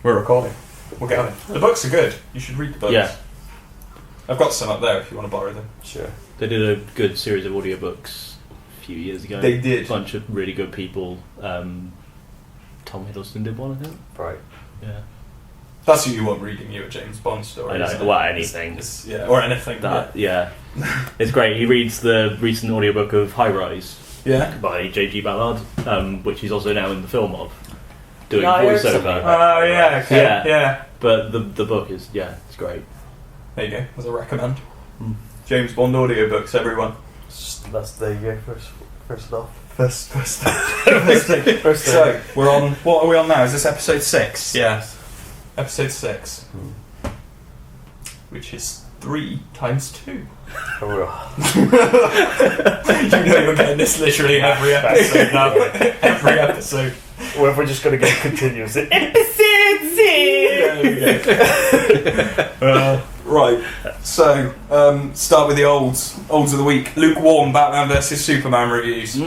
We're recording. We're going. The books are good. You should read the books. Yeah. I've got some up there if you want to borrow them. Sure. They did a good series of audiobooks a few years ago. They did. A bunch of really good people. Tom Hiddleston did one, I think. Right. Yeah. That's who you want reading you a James Bond story. I know. isn't it? Well, anything. Yeah, or anything. That, yeah. It's great. He reads the recent audiobook of High Rise Yeah. by J.G. Ballard, which he's also now in the film of, doing Yeah, I heard something voiceover. about Oh, yeah, okay. Yeah. Yeah. But the book is, it's great. There you go. As a recommend. Mm. James Bond audiobooks, everyone. There you go. First off. First First thing. So, we're on... What are we on now? Is this episode 6? Yeah. Episode 6. Which is 3 times 2. Oh, You know you're getting this literally every episode now. Every episode. well, if we're just going to get continuous. Episode 6! There we go. Right. So, start with the olds. Olds of the week. Lukewarm Batman vs Superman reviews.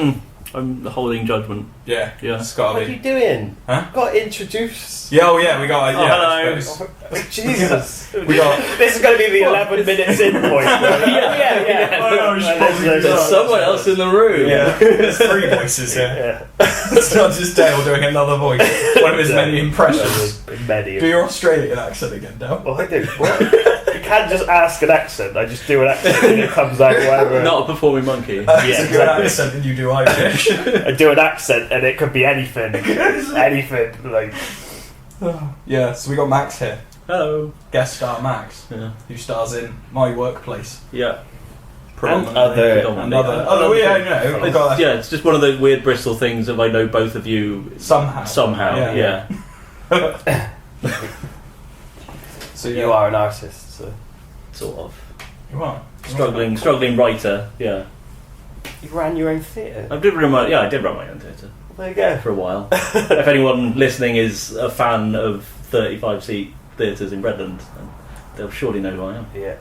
I'm holding judgment. Yeah. Yeah. It's gotta What are be. you doing? Huh? Got introduced. Yeah, oh yeah, we got... Oh, yeah, hello. I suppose. Jesus. We got... This is going to be the 11 minutes in point. yeah. Oh, no, we should probably do There's that. someone else in the room. Yeah. There's 3 voices here. Yeah. It's not just Dale doing another voice. One of his many impressions. Many. Do your Australian accent again, Dale. Oh, I do. What? You can't just ask an accent. I just do an accent and it comes out whatever. Not a performing monkey. Yeah, Yeah, do an exactly. accent and you do Irish. I do an accent and it could be anything. Anything. Like, Yeah, so we got Max here. Hello. Guest star Max, Yeah. who stars in My Workplace. Yeah. Predominantly. Predominantly. Oh, yeah, I know. I've got It's just one of those weird Bristol things of I know both of you somehow. yeah. So you are an artist, so. Sort of. You are. Struggling writer, yeah. You ran your own theatre. I did run my own theatre There you go. for a while. If anyone listening is a fan of 35-seat theatres in Redland, then they'll surely know who I am. Yeah.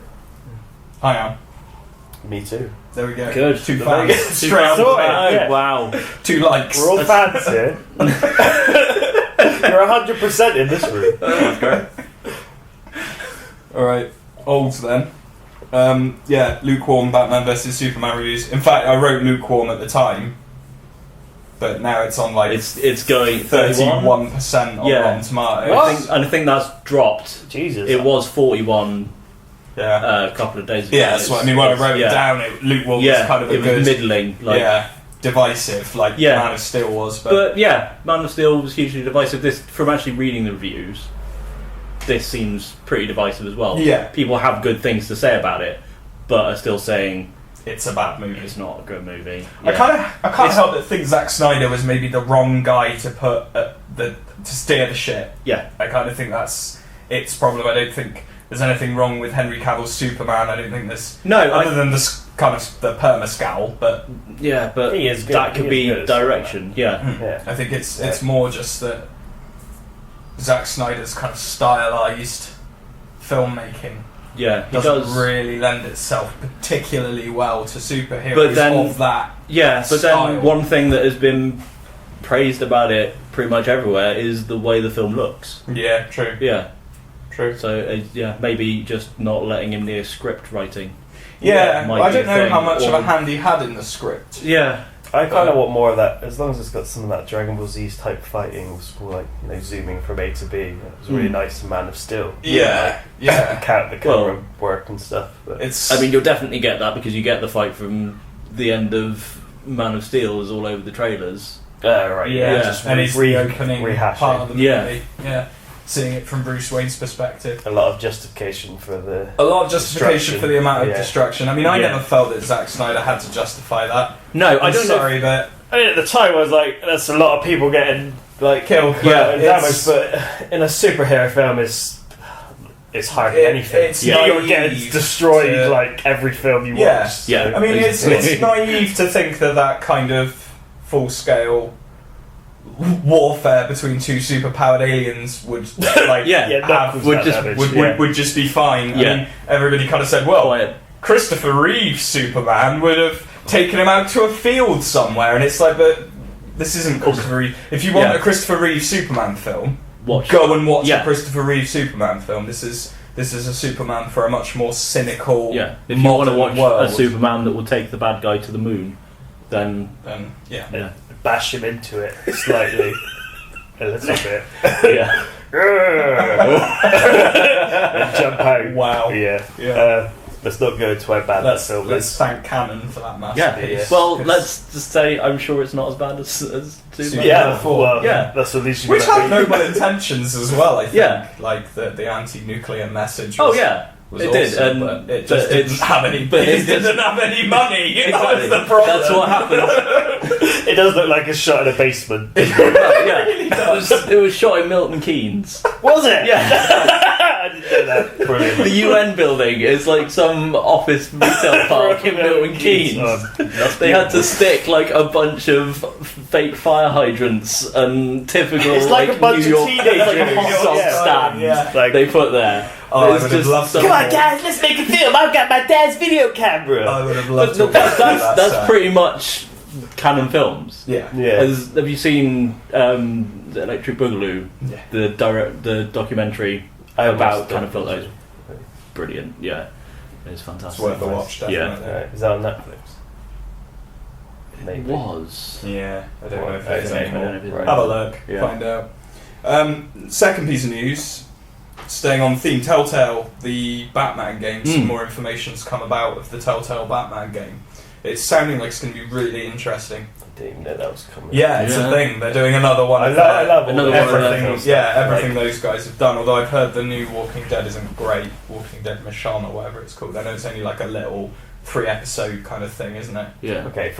I am. Me too. There we go. Good. 2 There fans. we go. Straight out the Sorted. bat. Yeah. Wow. 2 likes. We're all fans here. You're 100% in this room. That's great. Alright, olds then. Yeah, lukewarm Batman vs Superman reviews. In fact, I wrote lukewarm at the time, but now it's on like It's going 31% on Yeah. Rotten Tomatoes. I think that's dropped. Jesus. It was 41 Yeah, a couple of days ago. yeah, that's what I mean. When I wrote it yeah. down, lukewarm was kind of a it was good, middling. Like, yeah, divisive, like Yeah. Man of Steel was. But yeah, Man of Steel was hugely divisive. This, from actually reading the reviews, this seems pretty divisive as well. Yeah. People have good things to say about it, but are still saying it's a bad movie. it's not a good movie. I can't help but think Zack Snyder was maybe the wrong guy to put to steer the ship. Yeah. I kind of think that's its problem. I don't think there's anything wrong with Henry Cavill's Superman. I don't think there's other than this kind of the perma scowl, but Yeah, but He is good. that could He be is good. direction. Yeah. Yeah. I think it's more just that Zack Snyder's kind of stylized filmmaking Yeah, he doesn't does. really lend itself particularly well to superheroes But then- of that. Yeah, but style. then one thing that has been praised about it pretty much everywhere is the way the film looks. Yeah, true. Yeah. True. So maybe just not letting him near script writing. Yeah, might I be don't a know thing, how much of or- a hand he had in the script. Yeah. I kind of want more of that, as long as it's got some of that Dragon Ball Z type fighting, like, zooming from A to B. It was really nice in Man of Steel. Yeah, yeah. The camera work and stuff. But It's. I mean, you'll definitely get that because you get the fight from the end of Man of Steel is all over the trailers. right, yeah, just and it's the opening rehashing. part of the movie. Yeah. Yeah, seeing it from Bruce Wayne's perspective. A lot of justification for the. A lot of justification Destruction. for the amount of Yeah. destruction. I mean, I Yeah. never felt that Zack Snyder had to justify that. No, I I'm don't sorry, but I mean, at the time, I was like, "That's a lot of people getting killed. yeah, but damaged." But in a superhero film, it's hardly anything. It's You're getting naive destroyed to- like every film you Yeah. watch. so- Yeah. I mean, it's Basically. naive to think that kind of full-scale warfare between 2 superpowered aliens would like Yeah. have, would just- would just be fine. Yeah. I mean, everybody kind of said, well, Quiet. Christopher Reeve's Superman would have taken him out to a field somewhere, and it's like, but this isn't Christopher Reeve. If you want Yeah. a Christopher Reeve Superman film, go and watch Yeah. a Christopher Reeve Superman film. This is a Superman for a much more cynical, Yeah, if you want to watch world. a Superman that will take the bad guy to the moon, then Yeah. yeah, Bash him into it slightly. A little bit. yeah. And jump out. Wow. Yeah. Yeah. Let's not go into how bad that Let's film is. thank Canon for that Yeah. masterpiece. Well, It's- let's just say I'm sure it's not as bad as Superman. Yeah, Before. well, Yeah. that's at least you Which gotta had be. noble intentions as well, I think. Yeah. Like the anti-nuclear message. Oh Was, yeah, was it did, awesome, and but it just but didn't it's- have any. but It it just just- didn't have any money. That exactly. was the problem. That's what happened. It does look like a shot in a basement. Well, yeah, it was shot in Milton Keynes. Was it? Yeah. I didn't know that. Brilliant. The UN building is like some office retail park in Milton Keynes. They had to stick like a bunch of fake fire hydrants and typical It's like a bunch New of York, teenagers. like a hot dog Yeah. stand Yeah. Like, they put there. Oh, I It's would have just loved to. some- come on, guys, let's make a film. I've got my dad's video camera. I would have But loved to. no, have watched that that's set. pretty much canon films. Yeah. Yeah. Have you seen the Electric Boogaloo, Yeah. the documentary I about watched kind of it. film? Those brilliant, yeah, it's fantastic. It's worth a watch, Yeah. definitely. Alright, is that on Netflix? It Maybe. was. Yeah, I don't know if I it is don't know. anymore. I don't know if it's Right. Have a look, Yeah. find out. Second piece of news, staying on theme, Telltale, the Batman game, some more information's come about of the Telltale Batman game. It's sounding like it's going to be really interesting. I didn't even know that was coming. Yeah, it's Yeah. a thing. They're doing another one. I of love all Another the one of everything. their stuff. Yeah, everything Like, those guys have done. Although I've heard the new Walking Dead isn't great. Walking Dead Michonne or whatever it's called. I know it's only like a little 3-episode kind of thing, isn't it? Yeah. okay,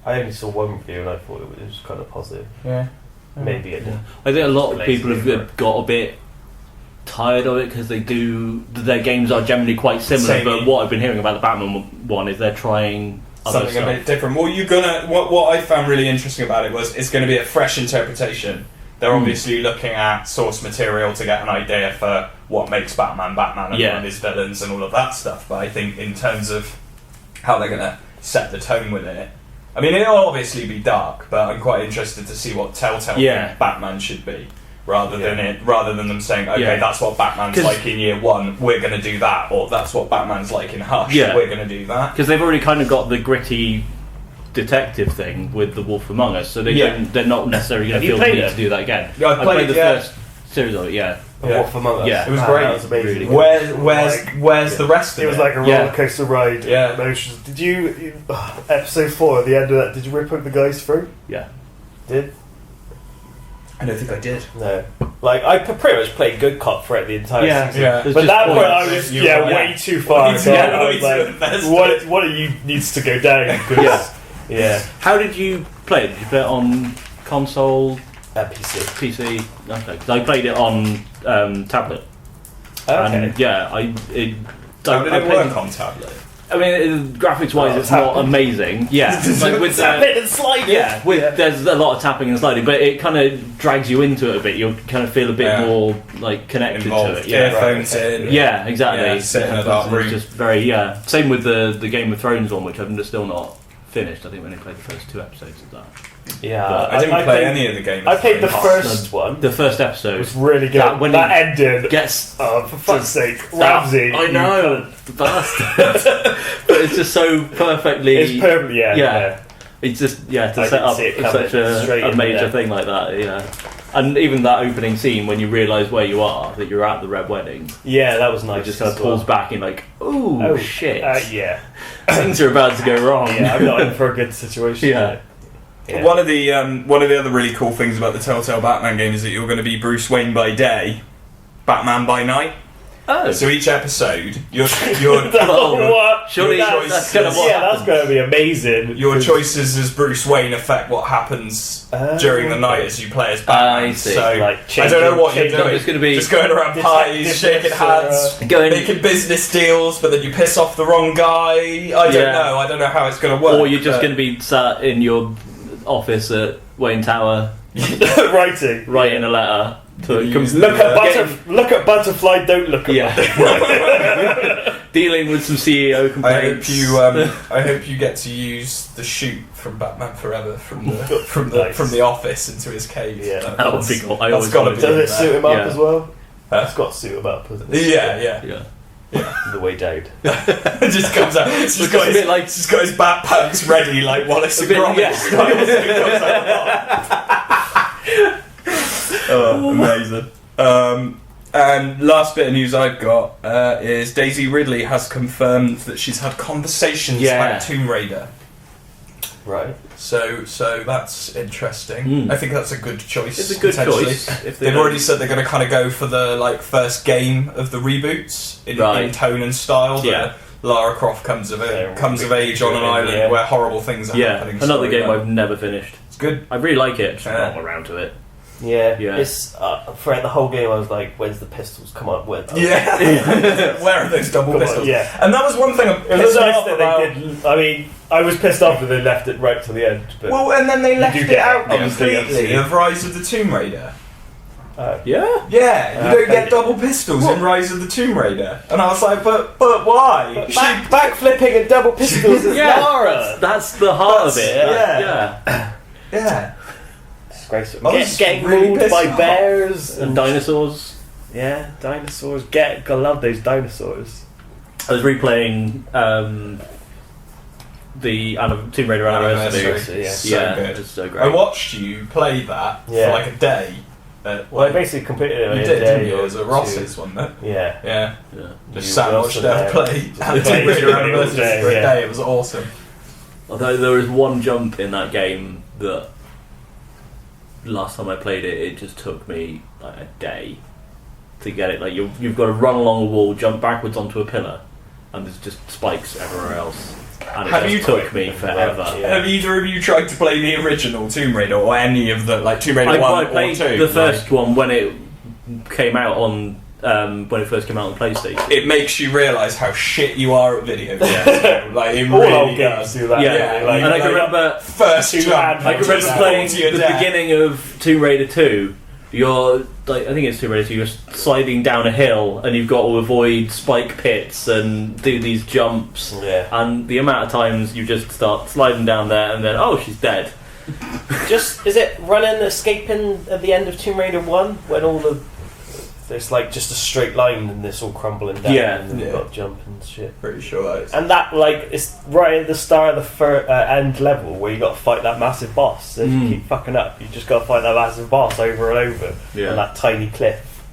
I only saw one review and I thought it was kind of positive. Yeah. Maybe it didn't. I think a lot of Lazy people have work. got a bit tired of it because their games are generally quite similar. Samey. But what I've been hearing about the Batman one is they're trying other Something a stuff. bit different. Well, you're gonna. What I found really interesting about it was it's going to be a fresh interpretation. They're obviously looking at source material to get an idea for what makes Batman Batman and Yeah. all his villains and all of that stuff. But I think in terms of how they're going to set the tone with it, I mean, it'll obviously be dark, but I'm quite interested to see what Telltale think Batman should be, rather than them saying, okay, Yeah. that's what Batman's 'Cause- like in year one, we're going to do that, or that's what Batman's like in Hush, Yeah. we're going to do that. Because they've already kind of got the gritty detective thing with The Wolf Among Us, so they're not necessarily going Have to you feel the played need it? to do that again. Yeah, I played the yeah. first series of it, yeah. The Yeah. Wolf Among Us. Yeah. It was Wow, great. That was amazing. Really good. Where's the rest of It it? was like a Yeah. roller coaster ride. Yeah. Emotions. Did you episode 4 at the end of that? Did you rip up the guy's throat? Yeah. Did? I don't think I did. No. Like I pretty much played good cop throughout the entire season. Yeah. There's But just that point, I points. was You're right. way too far. Way too- gone. yeah, I way was too like, invested. what of you needs to go down? 'Cause- yeah. How did you play it? Did you play it on console, PC. PC? Okay, 'cause I played it on tablet. Okay. And yeah, How did I it played- work on tablet? I mean, graphics wise, Oh, it's not tapping. amazing. Yeah, like with Tap it and slide it. yeah, there's a lot of tapping and sliding, but it kind of drags you into it a bit. You kind of feel a bit Yeah. more like connected Involved. to it. Yeah, Earphones in. yeah, exactly. Yeah, sit in a It's dark room. just very Same with the Game of Thrones one, which I've still not finished. I think we only played the first 2 episodes of that. Yeah. But I didn't play played, any of the games. I played the Oh, first one. The first It episode was really good. That- when That he ended. gets Oh, for fuck's Just- sake, Ramsey! I know, the bastard. But it's just so perfectly. It's perfect. Yeah. Yeah. It's just to I set didn't up see it coming such straight a in major there. thing like that. Yeah, and even that opening scene when you realise where you are, that you're at the Red Wedding, Yeah, that was nice. it just kind of as well. pulls back in like, ooh, Oh, shit, Yeah. things are about to go wrong. Yeah, I'm not in for a good situation. Yeah. Yeah. One of the other really cool things about the Telltale Batman game is that you're going to be Bruce Wayne by day, Batman by night. Oh, So each episode, you're well, What? surely Your that's kind of what Yeah, that's happens. going to be amazing. your choices as Bruce Wayne affect what happens during the night as you play as Batman. I see. So Like I don't know what you're changing- doing. It's gonna be just going around parties, detectiveness, shaking hands, Going, making business deals, but then you piss off the wrong guy. I don't Yeah. know. I don't know how it's going to work. or you're just but- going to be sat in your office at Wayne Tower writing. writing a letter to Use Look at Yeah. look at butterfly. Don't look at Yeah. dealing with some CEO complaints. I hope you get to use the chute from Batman Forever from the office into his cave. Yeah, that would be cool. That's got to be. Does it suit him up as well? Huh? It's got to suit him up. Yeah. The way down. It just comes out. He's got his bat pants ready, like Wallace and Gromit style. Oh, amazing. And last bit of news I've got is Daisy Ridley has confirmed that she's had conversations about Tomb Raider. Right. So that's interesting. I think that's a good choice. It's a good choice. They've already said they're going to kind of go for the first game of the reboots in tone and style. Yeah. Lara Croft comes of age on an island where horrible things are happening. Another game I've never finished. It's good. I really like it. Just not around to it. Yeah. It's throughout the whole game I was like, when's the pistols come up with? Where are those double pistols? Yeah. And that was one thing it was nice that they did. I mean, I was pissed off that they left it right to the end. But and then they left it out obviously completely of Rise of the Tomb Raider. Yeah, you don't get double pistols in Rise of the Tomb Raider, and I was like, but why? Backflipping and double pistols is Lara. That's the heart of it. Yeah. Getting ruled by bears and dinosaurs. Yeah, dinosaurs. I love those dinosaurs. I was replaying the Tomb Raider Anniversary. So good. It's so great. I watched you play that for like a day. I basically completed it in a day. Didn't you? It was at Ross's, wasn't it? Yeah. Just sat and watched Dev play Tomb Raider Anniversary for a day. It was awesome. Although there was one jump in that game that last time I played it just took me like a day to get it. Like you've got to run along a wall, jump backwards onto a pillar, and there's just spikes everywhere else. And it took me forever. Have either of you tried to play the original Tomb Raider or any of the Tomb Raider 1 I played or 2? The first one when it came out on when it first came out on PlayStation. It makes you realise how shit you are at video games. It all really games do that. And I can remember playing the beginning of Tomb Raider 2. You're I think it's Tomb Raider 2. You're sliding down a hill and you've got to avoid spike pits and do these jumps. And the amount of times you just start sliding down there and then she's dead. Is it running, escaping at the end of Tomb Raider 1 when there's like just a straight line and it's all crumbling down and you've got to jump and shit. Pretty sure that is. And that it's right at the start of the end level where you got to fight that massive boss. So if you keep fucking up, you just got to fight that massive boss over and over on that tiny cliff.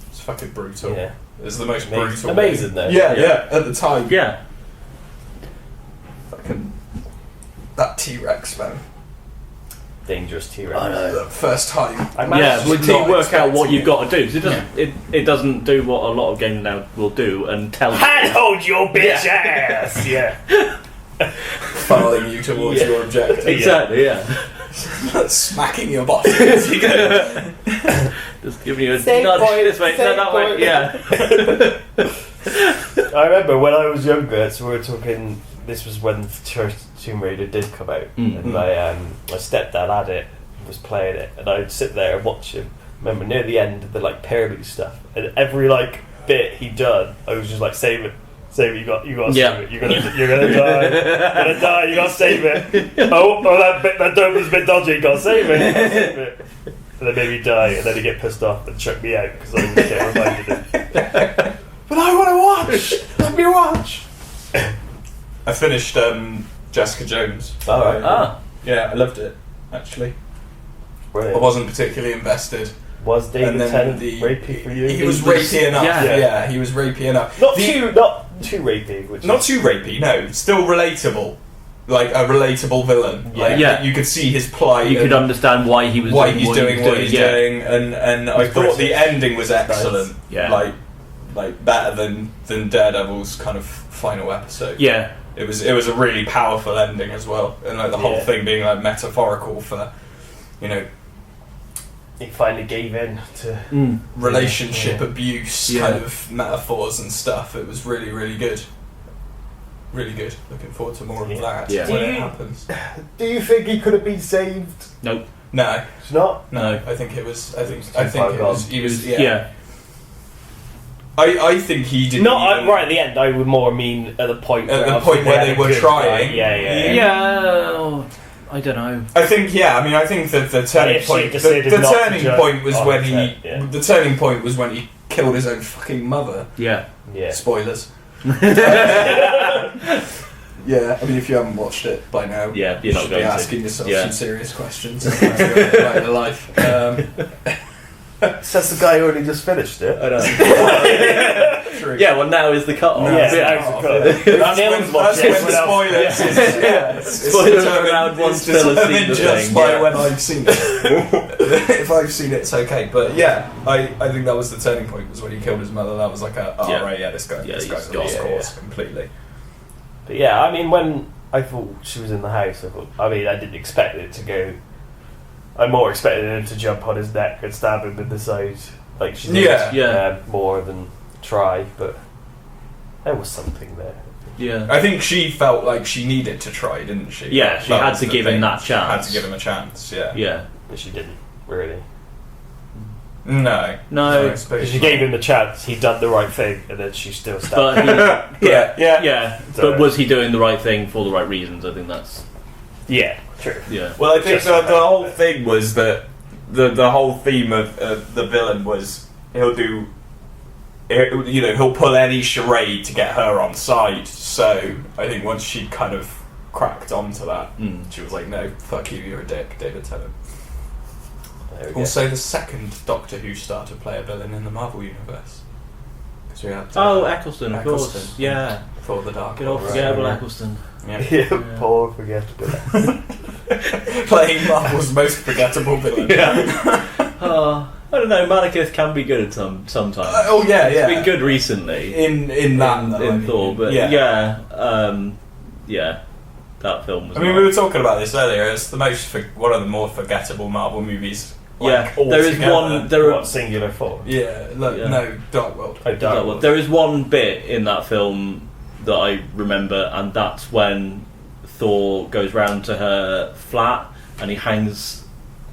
It's fucking brutal. Yeah. It's the most brutal. Amazing though. Yeah, at the time. Yeah. Fucking that T-Rex, man. Dangerous T-Rex. I know. The first time. Until you work out what you've got to do. Because it doesn't do what a lot of games now will do and tell you. Handhold your bitch ass! Yeah. Funneling you towards your objective. Exactly, Smacking your boss as you go. Just giving you a nudge this way, that way. Yeah. I remember when I was younger, so we were talking, this was when Tomb Raider did come out, and my stepdad had it, was playing it, and I'd sit there and watch him. Remember near the end of the pyramid stuff, and every bit he done, I was just like, save it, you got to save it, you're gonna die, you gotta save it. that dopamine's a bit dodgy, you gotta save it. And then maybe die, and then he'd get pissed off and chuck me out because I didn't get reminded him. But I want to watch. Let me watch. I finished Jessica Jones. Alright. Yeah, I loved it, actually. Brilliant. I wasn't particularly invested. Was David Tennant rapey for you? He was rapey enough. Yeah, he was rapey enough. Not too rapey. Not too rapey, no. Still relatable. Like a relatable villain. You could see his plight. You could understand why he was doing what he's doing. And I thought the ending was excellent. Yeah. Like better than Daredevil's kind of final episode. Yeah. It was a really powerful ending as well, and the whole thing being metaphorical for, he finally gave in to relationship abuse kind of metaphors and stuff. It was really, really good. Really good. Looking forward to more of that when it happens. Do you think he could have been saved? Nope. No. It's not? No. I think it was. I think it was. He was. Yeah. I think he didn't. Not right at the end. I would more mean at the point. Where they were trying. Yeah. I don't know. I think the turning point. The turning point was when he. The turning point was when he killed his own fucking mother. Yeah. Spoilers. Yeah, I mean, if you haven't watched it by now, you're you not should going be to. asking yourself some serious questions about your life. Says the guy who only just finished it. I know. True. Yeah, well, now is the cut-off. That's when the spoilers. Spoilers are around once Phil has seen the just thing. by when I've seen it. If I've seen it, it's okay. But yeah, I think that was the turning point. Was when he killed his mother. That was like this guy's lost cause completely. But yeah, I mean, when I thought she was in the house, I didn't expect it to go. I more expected him to jump on his neck and stab him in the side, like she did. More than try, but there was something there. Yeah, I think she felt like she needed to try, didn't she? Yeah, she had to give him that chance. She had to give him a chance. Yeah, but she didn't really. No. Because she gave him the chance, he'd done the right thing, and then she still stabbed him. But was he doing the right thing for the right reasons? I think that's... Yeah, true. Yeah. Well, I think the whole thing was that the whole theme of the villain was he'll pull any charade to get her on side. So I think once she kind of cracked onto that, she was like, "No, fuck you, you're a dick, David Tennant." Also, the second Doctor Who star to play a villain in the Marvel universe. Because we had Eccleston, of course. Yeah. For the Dark. Good old forgettable Eccleston. Yeah, poor forgettable. Playing Marvel's most forgettable villain. I don't know. Malekith can be good at sometimes. It's been good recently in Thor, but that film was. I mean, we were talking about this earlier. It's the one of the more forgettable Marvel movies. There is one. Singular Thor. No, Dark World. Dark World. There is one bit in that film that I remember, and that's when Thor goes round to her flat and he hangs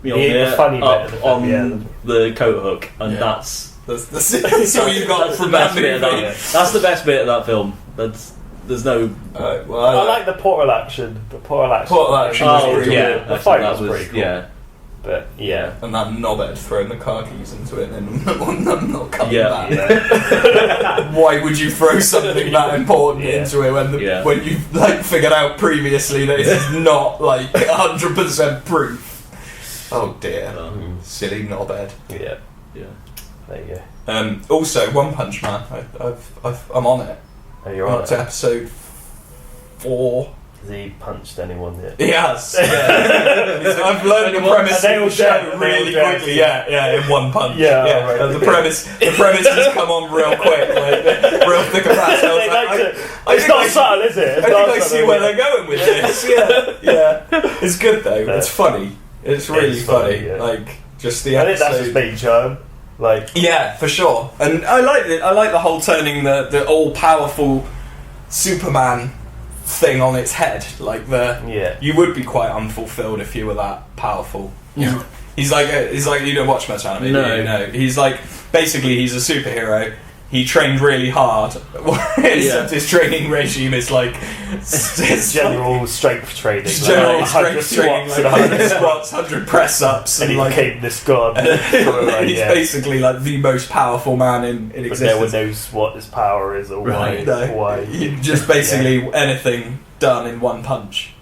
up on the coat hook, and that's what you got from that movie. That's the best bit of that film. There's no. I like the portal action. The portal action was pretty good. The fight was pretty cool. Yeah. But and that knobhead throwing the car keys into it and then not coming back. Yeah. Why would you throw something that important into it when you've figured out previously that it's not 100% proof? Oh dear, silly knobhead. Yeah. There you go. Also, One Punch Man. I'm on it. Oh, you're on it. To episode 4. Has he punched anyone yet? He has. Yeah. I've learned the premise of the show really quickly. Yeah, in one punch. The premise has come on real quick, real thick and fast. It's not subtle, is it? I see where they're going with this. Yeah. It's good though. It's funny. It's really funny. Just the episode. I think that's his main charm. Yeah, for sure. And I like it. I like the whole turning the all-powerful Superman thing on its head. You would be quite unfulfilled if you were that powerful. He's like you don't watch much anime. No. He's basically he's a superhero. He trained really hard. His training regime is general strength training. General strength training, 100 squats, 100 press ups, and he became this god. He's basically the most powerful man in existence. But no one knows what his power is or why. He just basically anything done in one punch.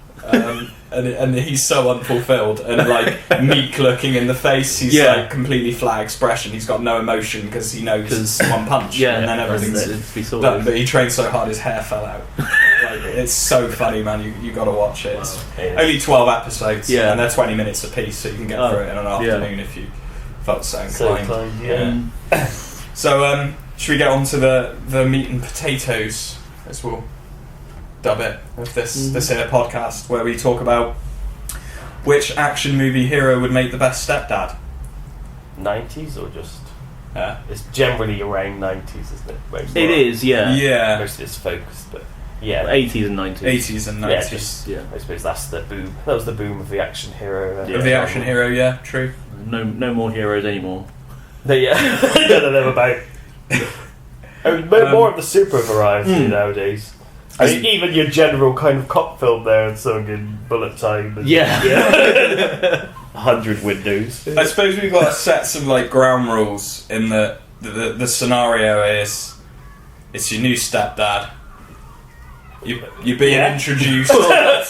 And he's so unfulfilled and meek looking in the face. He's completely flat expression. He's got no emotion because he knows it's one punch, and then everything's done. But he trained so hard his hair fell out. It's so funny, man. You got to watch it. It's only 12 episodes, and they're 20 minutes a piece, so you can get through it in an afternoon if you felt so inclined. So should we get on to the meat and potatoes as well? Dub it of this here podcast where we talk about which action movie hero would make the best stepdad. 90s or just it's generally around 90s, isn't it? It is, yeah. Most of it's focused, but 80s and 90s. 80s and 90s. I suppose that's the boom. That was the boom of the action hero. Of the action hero, true. No more heroes anymore. None of them about. More of the super variety nowadays. I mean, even your general kind of cop film there and sung in bullet time. And, 100 windows. I suppose we've got to set some like ground rules in the scenario is it's your new stepdad. You're being introduced.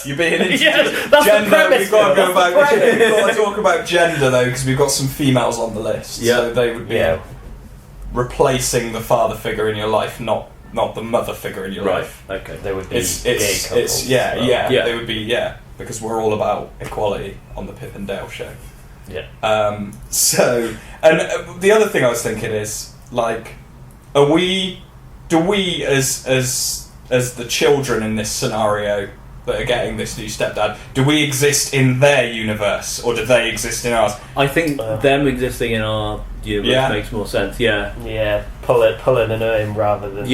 You're being introduced. That's gender. The premise, we've got to go back. We've got to talk about gender though, because we've got some females on the list. Yeah. So they would be replacing the father figure in your life, not the mother figure in your life. Okay. They would be It's gay couples. They would be because we're all about equality on the Pip'n'Dale show. Yeah. So, and the other thing I was thinking is like, do we as the children in this scenario that are getting this new stepdad, do we exist in their universe or do they exist in ours? I think them existing in our universe makes more sense. Yeah. Yeah. Pulling an in rather than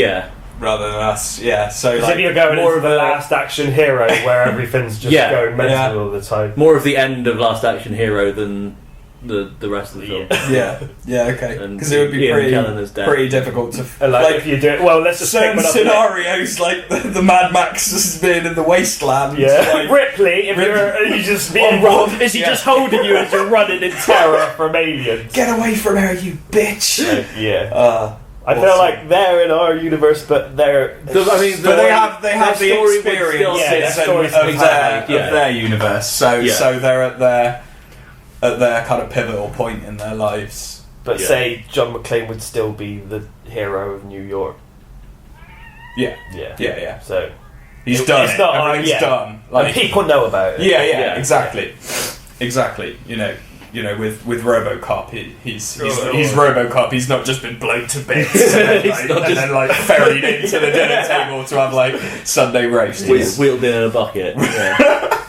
rather than us. Yeah. So like, if you're going more into of the a Last Action Hero where everything's just going mental all the time. More of the end of Last Action Hero than the rest of the film. Okay. Because it would be pretty difficult to like if you do it. Well, let's just certain scenarios like the Mad Max has been in the wasteland. Yeah, like, Ripley. If you just being robbed, is he just holding you as you're running in terror from aliens? Get away from her, you bitch! I feel like they're in our universe, but they're. But they have the experience of their universe. So they're at their kind of pivotal point in their lives. But say John McClane would still be the hero of New York. Yeah. So he's done. Everything's done. Like, and people know about it. Yeah. Exactly. You know, with Robocop, he's Robocop. He's not just been blown to bits and then ferried into the dinner table to have like Sunday roast. Wheeled in a bucket. Yeah.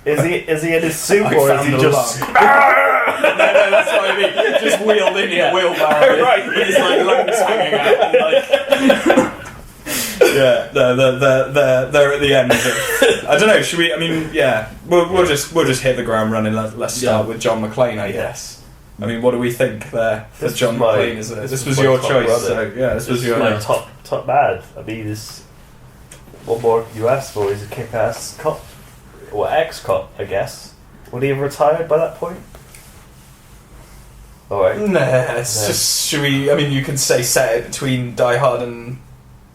Is he in his suit or is he just? No, that's what I mean. Just wheeled in a wheelbarrow, right? With his like lungs hanging out. They're at the end. I don't know. Should we? I mean, we'll just hit the ground running. Let's start with John McClane, I guess. I mean, what do we think there for John McClane? This was your choice. So this was your top bad. I mean, what more you asked for? He's a kick-ass cop. Or ex-cop, I guess. Would he have retired by that point? Alright. Just, should we... I mean, you can say set it between Die Hard and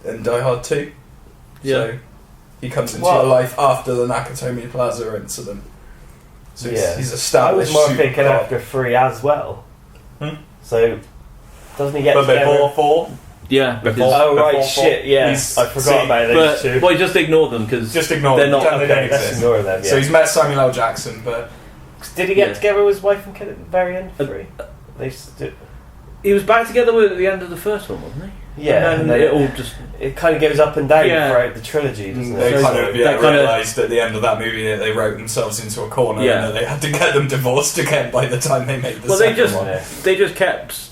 Die Hard 2. Yeah. So, he comes into your life after the Nakatomi Plaza incident. So he's established... I was more thinking after 3 as well. So, doesn't he get before 4? Yeah. Shit, yeah. I forgot about those two. Well, just ignore them because they're not. They don't exist. Let's ignore them. Yeah. So he's met Samuel L. Jackson, but did he get together with his wife and kid at the very end? He was back together at the end of the first one, wasn't he? Yeah, and then it kind of goes up and down throughout the trilogy, doesn't it? They realised at the end of that movie that they wrote themselves into a corner and that they had to get them divorced again by the time they made the second one. They just kept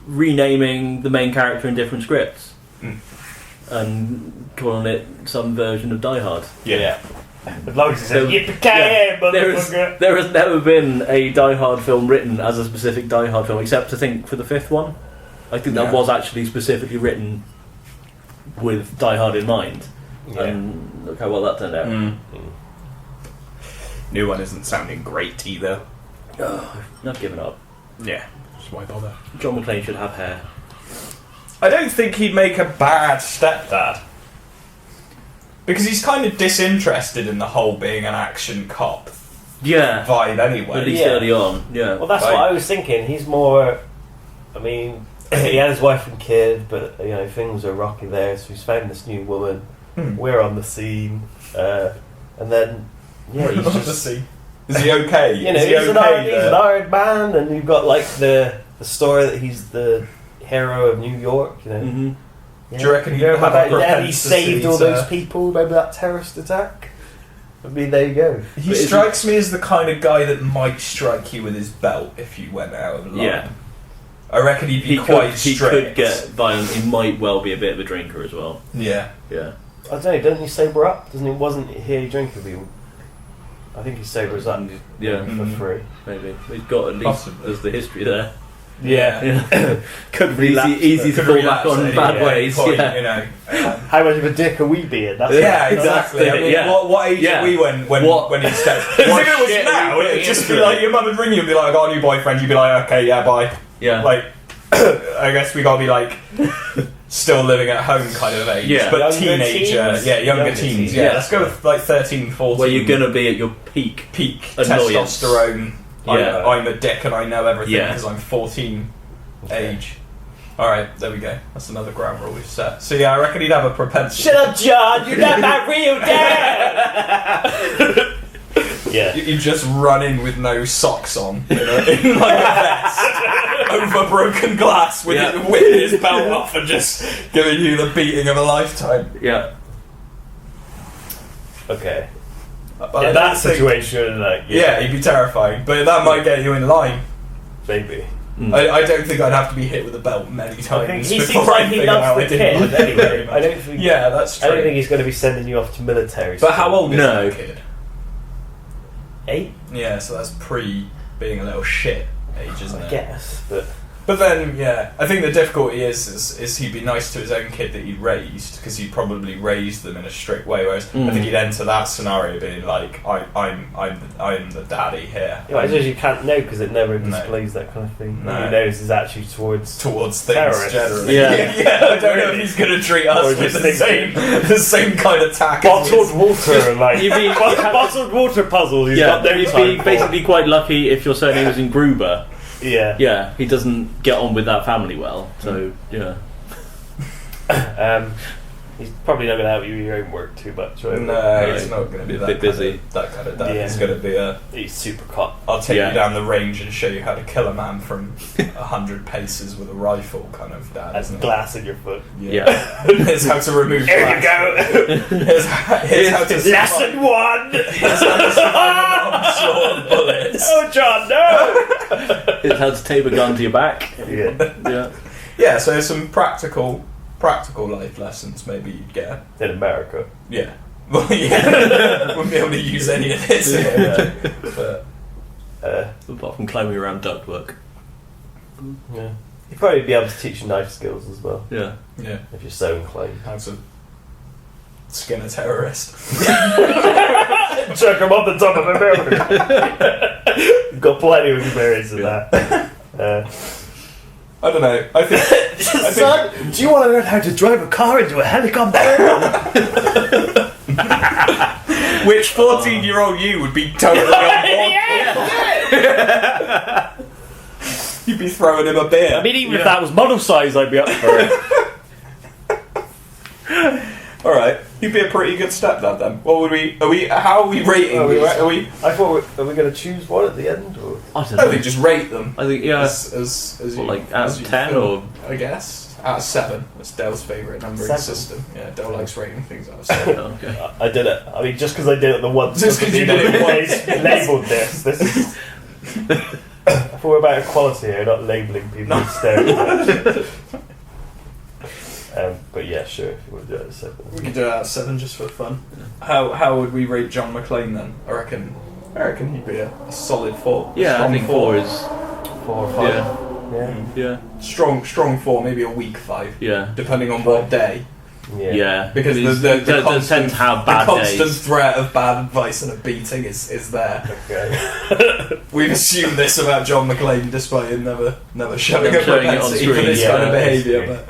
renaming the main character in different scripts and calling it some version of Die Hard. Yeah. As long as it says yippee-ki-yay, motherfucker. There has never been a Die Hard film written as a specific Die Hard film, except I think for the 5th one. I think that was actually specifically written with Die Hard in mind. Yeah. And look how well that turned out. New one isn't sounding great either. I've not given up. Yeah. Why bother? John McClane should have hair. I don't think he'd make a bad stepdad. Because he's kind of disinterested in the whole being an action cop vibe anyway. At least early on, Well, that's what I was thinking. He's more... I mean, he had his wife and kid, but, things are rocky there, so he's found this new woman. We're on the scene. And then, he's on the scene. Is he okay? He's an Iron Man, and you've got like the story that he's the hero of New York. Do you reckon he saved all those people? Maybe that terrorist attack. I mean, there you go. He strikes me as the kind of guy that might strike you with his belt if you went out of line. Yeah. I reckon he'd be quite strict. He could get violent. He might well be a bit of a drinker as well. Yeah. Yeah. I don't know. Doesn't he sober up? Wasn't he a drinker? I think he sobers up. Yeah. For free. Maybe. He's got at least there's the history there. Yeah. Could be easy to fall back on bad ways. Point, yeah. You know. How much of a dick are we being? That's Exactly. I mean, what age are we when he said? If it was now, it'd just be like your mum would ring you and be like, "I got a new boyfriend." You'd be like, "Okay, yeah, bye." Yeah. Like, I guess we gotta be like still living at home kind of age. Yeah. But Younger teenager, teens? younger teens. Yeah. Let's go with like 13, 14. Where you're gonna be at your peak annoyance. Testosterone. Yeah. I'm a dick and I know everything Yeah. because I'm 14 age. Alright, there we go. That's another ground rule we've set. So yeah, I reckon he'd have a propensity. Shut up, John! You're not my real dad! Yeah. You just run in with no socks on, in like a vest, over broken glass, with whipping his belt off and just giving you the beating of a lifetime. Yeah. Okay. But In that situation, like... Yeah, he'd be terrifying. But that might get you in line. Maybe. I don't think I'd have to be hit with a belt many times. I think he before seems like I he figure out loves I the didn't kid like it anyway. very much. I don't think... Yeah, that's true. I don't think he's going to be sending you off to military But how old is No. that kid? 8? Yeah, so that's pre being a little shit age, isn't I it? guess, but... But then, yeah, I think the difficulty is he'd be nice to his own kid that he'd raised, because he probably raised them in a strict way. Whereas I think he'd enter that scenario being like, I'm the daddy here. Yeah, I suppose you can't know because it never displays that kind of thing. No. All he knows is actually towards things terrorists. generally. Yeah. I don't know if he's going to treat us Or with just the same kind of tack. bottled water, like You'd be- bottled water puzzles. He's got no you'd time be for. basically quite lucky if your surname was in Gruber. Yeah. Yeah, he doesn't get on with that family well, so yeah. He's probably not going to help you with your own work too much. Right? No, he's not going to be A that bit busy. That kind of dad. Yeah. He's going to be a. He's super cop. I'll take Yeah. you down the range and show you how to kill a man from 100 paces with a rifle kind of dad. Has Isn't it? glass in your foot. Yeah. Here's how to remove. There you glass. go. Here's how to Lesson 1. Here's how to survive an onslaught of bullets. Oh, John, no. It's how to tape a gun to your back. Yeah. Yeah. Yeah, so there's some practical life lessons maybe you'd get. In America. Yeah. Well, yeah. Wouldn't be able to use any of this here. But Apart from climbing around ductwork. Yeah. You'd probably be able to teach you knife skills as well, Yeah. yeah, if you're so inclined. how to skin a terrorist. Chuck him off the top of a building. You've got plenty of experience in that. I don't know. I think. Son, do you want to learn how to drive a car into a helicopter? Which 14-year-old you would be totally on board? You'd be throwing him a beer. I mean, even if that was model size, I'd be up for it. All right, you'd be a pretty good stepdad then. What would we? How are we rating? Are we? I thought, are we going to choose one at the end? Or? I don't I know. think just rate them. I think, yeah. As What, you, like, out as of you 10 feel, or? I guess out of 7. That's Dale's favourite numbering 7. system. Yeah, Dale likes rating things out of 7. Oh, okay. I did it. I mean, just because I did it the once. Just 'cause you did it once. Labelled this. This is. I thought we were about equality here, not labelling people with stereotypes. But yeah, sure. If you want to do it at 7. We could do it out of 7 just for fun. How would we rate John McClane then? I reckon he'd be a solid 4. Yeah, Strong I think 4 is. 4 or 5. Yeah. Yeah. Yeah. Strong 4, maybe a weak 5. Yeah. Depending on what day. Yeah. Because He the does constant, tend to have the bad constant days. threat of bad advice and a beating is there. Okay. We've assumed this about John McClane despite him never showing Never a showing it on propensity for screen, this yeah, kind of that's behaviour. true. But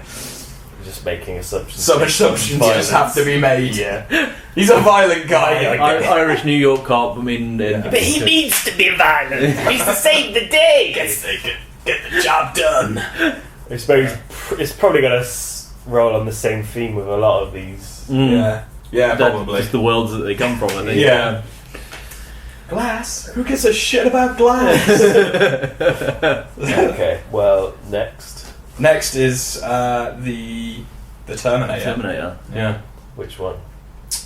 Just making assumptions. some assumptions just have to be made. Yeah. He's a violent guy. I guess. Irish New York cop, I mean... Yeah. But he needs to be violent. He's to save the day. Get the job done. I suppose it's probably going to roll on the same theme with a lot of these. Yeah, probably. Just the worlds that they come from, I think. Yeah. Glass? Who gives a shit about glass? Okay, well, next. Next is the Terminator. Terminator. Yeah. Which one?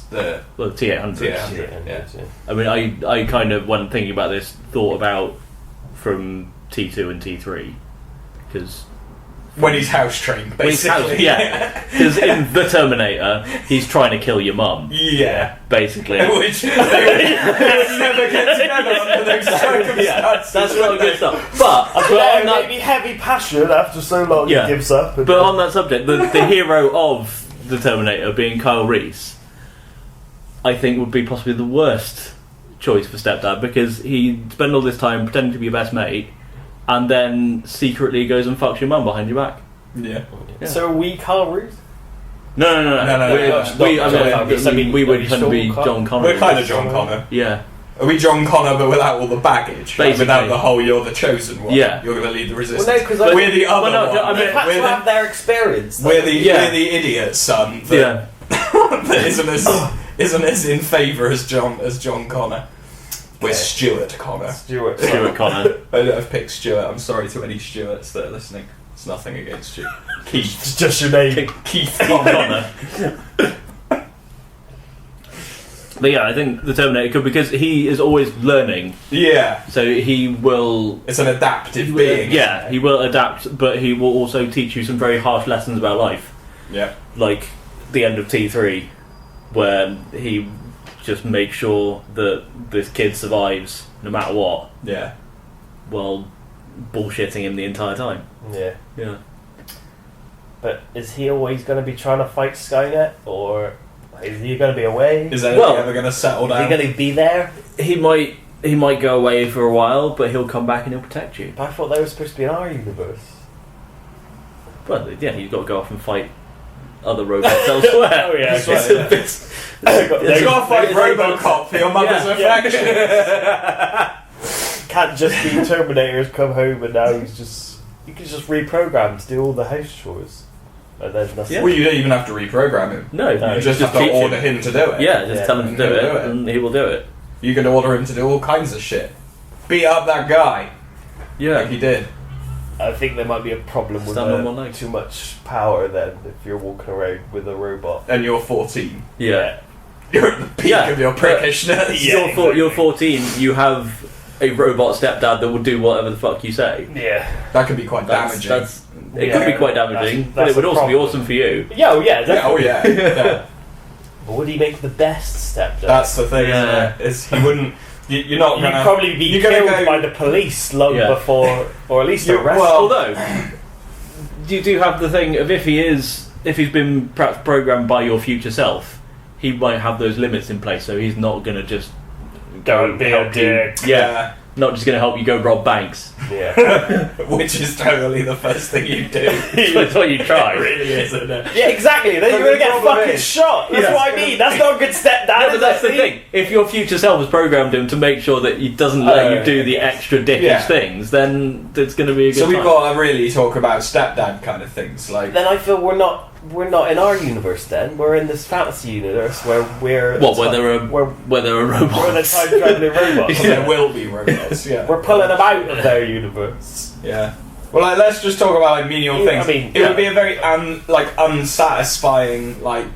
The Well, T800. Yeah. I mean, I kind of, when thinking about this, thought about from T2 and T3, because when he's house trained, basically. Yeah, because in The Terminator, he's trying to kill your mum. Yeah, basically. Which they would never get together under those circumstances. Yeah, that's not good stuff. But on that, maybe heavy passion after so long he gives up. But on that subject, the hero of The Terminator being Kyle Reese, I think would be possibly the worst choice for stepdad, because he'd spend all this time pretending to be your best mate and then secretly goes and fucks your mum behind your back. Yeah. So are we Kyle Reese? No. We would kind of be John Connor. We're kind of John Connor. Yeah. Are we John Connor but without all the baggage? Like, without the whole "you're the chosen one"? Yeah. You're going to lead the resistance. Well, no, because we're the other one. They've had to have their experience. We're the idiot son that, that isn't as in favour as John Connor. We're Stuart Connor. Stuart Connor. I've picked Stuart. I'm sorry to any Stuarts that are listening. It's nothing against you. Keith. It's just your name. Keith Connor. But yeah, I think the Terminator could, because he is always learning. Yeah. So he will... It's an adaptive being. Yeah, he will adapt, but he will also teach you some very harsh lessons about life. Yeah. Like the end of T3, where he just makes sure that this kid survives no matter what. Yeah. While bullshitting him the entire time. Yeah. Yeah. But is he always going to be trying to fight Skynet, or is he going to be away? Is anything ever going to settle down? Is he going to be there? He might go away for a while, but he'll come back and he'll protect you. But I thought they were supposed to be in our universe. Well, yeah, he's got to go off and fight other robots elsewhere. Oh yeah, You've got to fight Robocop for your mother's affection. Can't just be Terminators come home and now you can just reprogram to do all the house chores. And then that's Well, you don't even have to reprogram him. No, you just have to order him to do it. Yeah, just tell him to do it, and he will do it. You can order him to do all kinds of shit. Beat up that guy. Yeah. Like he did. I think there might be a problem with too much power then, if you're walking around with a robot. And you're 14. Yeah. You're at the peak of your prickishness. You're 14, you have a robot stepdad that will do whatever the fuck you say. Yeah. That could be quite damaging. It could be quite damaging, but it would also be awesome for you. Yeah, definitely. Yeah. But would he make the best stepdad? That's the thing, isn't it? Is he wouldn't... You're not going to... You'd probably be killed by the police long before, or at least arrested. Well, although, you do have the thing of if he's been perhaps programmed by your future self, he might have those limits in place, so he's not going to just go be a dick. Yeah. Not just going to help you go rob banks. Yeah. Which is totally the first thing you do. That's what you try. It really is, isn't it? Yeah, exactly. Then you're going to get fucking shot. That's what I mean. That's not a good stepdad. No, but that's the thing. If your future self has programmed him to make sure that he doesn't let you do the extra dickish things, then it's going to be a good So we've time. got to really talk about stepdad kind of things. Like, then I feel we're not in our universe. Then we're in this fantasy universe where we're where there are robots. We're the time traveling robots. There will be robots. Yeah, we're pulling them out of their universe. Yeah. Well, like, let's just talk about menial things. I mean, it would be a very unsatisfying like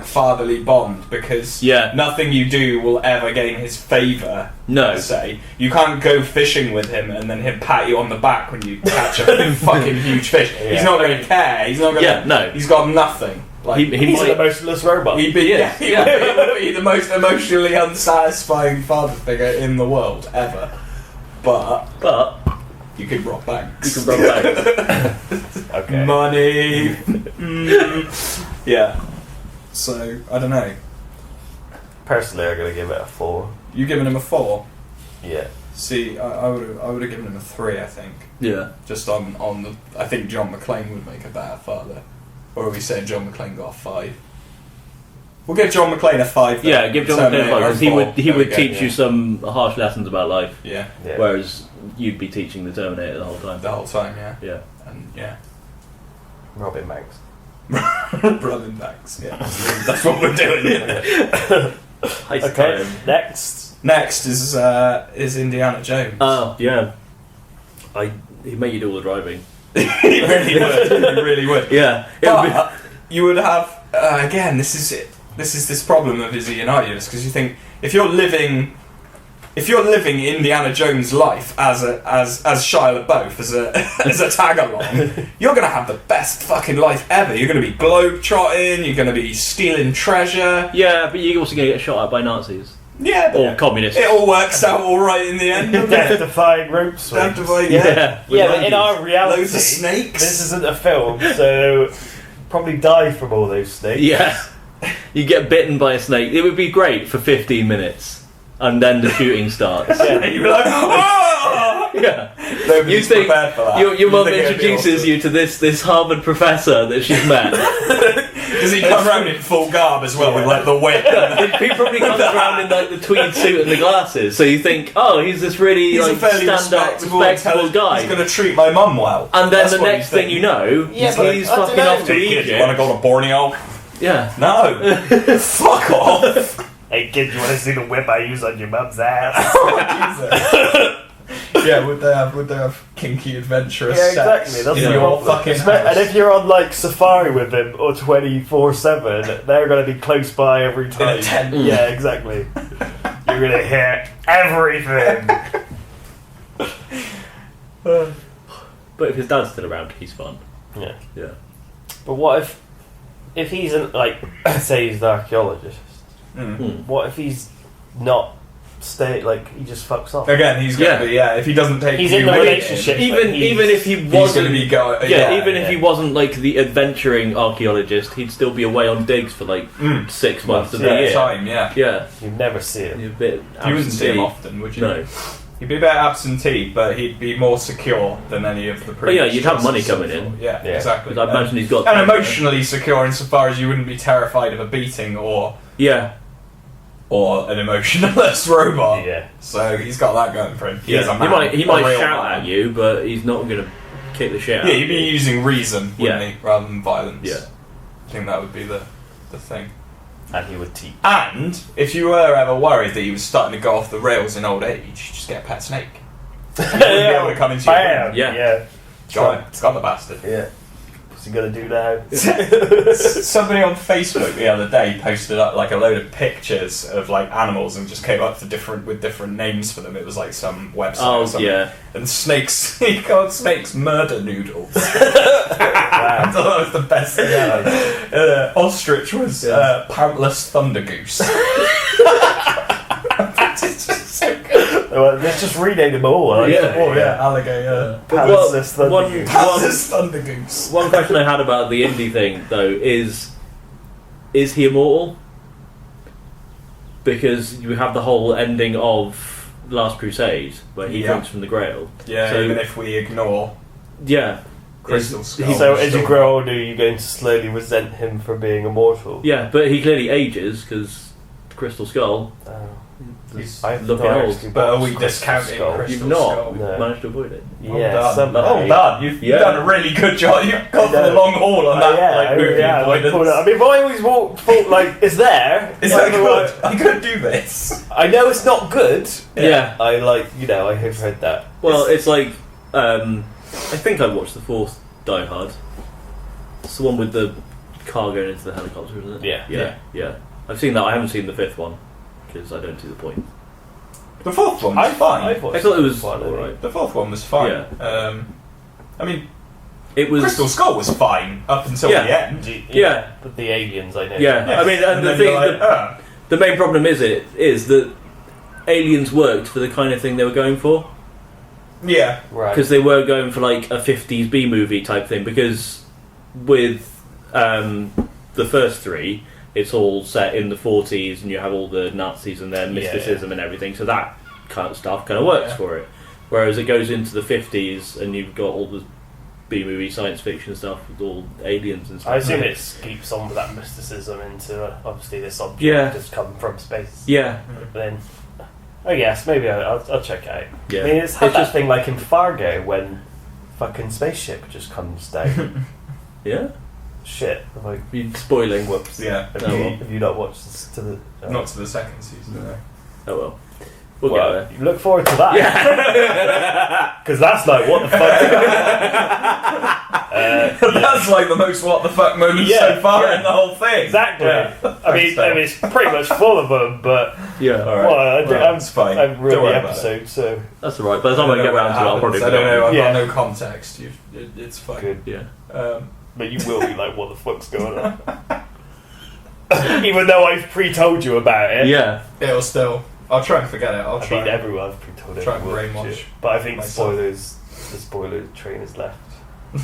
fatherly bond, because nothing you do will ever gain his favour. No. Per se. You can't go fishing with him and then he'll pat you on the back when you catch a fucking huge fish. Yeah. He's not going to care. He's not going to. No. He's got nothing. Like, he's an emotionless robot. He'd be the most emotionally unsatisfying father figure in the world ever. But you could rob banks. Okay. Money. Yeah. So, I don't know. Personally, I'm going to give it a 4. You giving him a 4? Yeah. See, I would have given him a 3, I think. Yeah. Just on the... I think John McClane would make a better father. Or are we saying John McClane got a 5? We'll give John McClane a 5 then. Yeah, give John McClane a 5, because he would teach you some harsh lessons about life. Yeah. Whereas you'd be teaching the Terminator the whole time. The whole time, yeah. Yeah. And, yeah. Robin Banks. Robin Banks, yeah. That's what we're doing here. Okay, Next is Indiana Jones. Oh, yeah. He'd make you do all the driving. He really would. Yeah. But you would have, again, this is this problem of Izzy and Idius, because you think, if you're living if you're living Indiana Jones' life as Shia LaBeouf, as a tag along, you're gonna have the best fucking life ever. You're gonna be globe-trotting. You're gonna be stealing treasure. Yeah, but you're also gonna get shot at by Nazis. Yeah, or communists. It all works out all right in the end. Death-defying rope swings. Yeah, but in our reality, loads of snakes. This isn't a film, so probably die from all those snakes. Yeah, you get bitten by a snake. It would be great for 15 minutes, and then the shooting starts. And you're like, oh! Yeah. Nobody's prepared for that. Your mum introduces you to this Harvard professor that she's met. Does he come around in full garb as well, with like the whip? He probably comes around in like the tweed suit and the glasses, so you think, oh, he's this really he's like a fairly stand-up, respectable guy. He's going to treat my mum well. And then the next thing you know, he's fucking off to Egypt. You want to go to Borneo? Yeah. No. Fuck off. Hey kid, you want to see the whip I use on your mum's ass? Oh, yeah, would they have kinky adventurous sex? Exactly. That's your fucking house. And if you're on like safari with him or 24/7, they're going to be close by every time. In a tent. Yeah, exactly. You're going to hear everything. But if his dad's still around, he's fun. Yeah. Yeah. But what if he's an, like, say he's an archaeologist? What if he's not he just fucks off? Again, he's going to be, if he doesn't take he's in the relationship. Even if he wasn't, if he wasn't like the adventuring archaeologist, he'd still be away on digs for like 6 months of the year. Time, yeah. You'd never see him. You'd be you wouldn't see him often, would you? No. He'd be a bit absentee, but he'd be more secure than any of the previous. Oh yeah, you'd have money coming in. Yeah, exactly. I imagine he's got... And emotionally secure insofar as you wouldn't be terrified of a beating or an emotionless robot. Yeah. So he's got that going for him. He might shout at you, but he's not going to kick the shit out of you. Yeah, he'd be using reason, wouldn't he, rather than violence. Yeah. I think that would be the thing. And he would teach. And if you were ever worried that he was starting to go off the rails in old age, just get a pet snake. He wouldn't be able to come into your room. Yeah. Got the bastard. Yeah. What's he gonna do now? Somebody on Facebook the other day posted up like a load of pictures of like animals and just came up with different names for them. It was like some website or something. Yeah. And snakes, he called snakes murder noodles. I thought that was the best thing ever. Ostrich was pantless thunder goose. Let's just rename them all. Alligator. Pantless thunder goose. One question I had about the indie thing though is he immortal? Because you have the whole ending of Last Crusade where he drinks from the Grail. Yeah, so even if we ignore Crystal Skull. So as you grow older, you're going to slowly resent him for being immortal. Yeah, but he clearly ages because Crystal Skull. I've looking old. But are we discounting Crystal You've not Skull? managed to avoid it. Yeah, done. You've done a really good job. You've gone for the long haul on that movie avoidance. I mean, I always thought like, it's there. Is that good? I could do this. I know it's not good. Yeah. I have heard that. Well, it's like, I think I watched the fourth Die Hard. It's the one with the car going into the helicopter, isn't it? Yeah. I've seen that. I haven't seen the fifth one because I don't see the point. The fourth one was fine. I thought it was alright. The fourth one was fine. Yeah. I mean, it was Crystal Skull was fine up until the end. Yeah. But the aliens, I know. Yeah. I mean, and the thing, the main problem is that Aliens worked for the kind of thing they were going for. Yeah. Right. Because they were going for like a 50s B movie type thing. Because with the first three, it's all set in the 40s and you have all the Nazis and their mysticism and everything, so that kind of stuff kind of works for it. Whereas it goes into the 50s and you've got all the B-movie science fiction stuff with all aliens and stuff. I assume it keeps on with that mysticism into obviously this object has come from space. Yeah. Then, yes, maybe I'll check it out. Yeah. I mean, it's had that thing like in Fargo when fucking spaceship just comes down. Yeah. Shit. You're spoiling. Whoops. Yeah. Have you not watched this to the... Not to the second season, no. Oh well. We'll get there. You look forward to that. Yeah. Because that's like, what the fuck? That's like the most what the fuck moment so far in the whole thing. Exactly. Yeah. I mean, it's pretty much full of them, but It's fine. I haven't ruined the episode, so that's alright. By the time I get around to it, I'll probably. I don't know. I've got no context. It's fine. Good. Yeah. But you will be like, what the fuck's going on? Even though I've pre-told you about it. Yeah. It'll still. I'll try and forget it. I'll try. I mean, everyone's pre-told it. Try and brainwash. But I think myself. the spoiler train is left.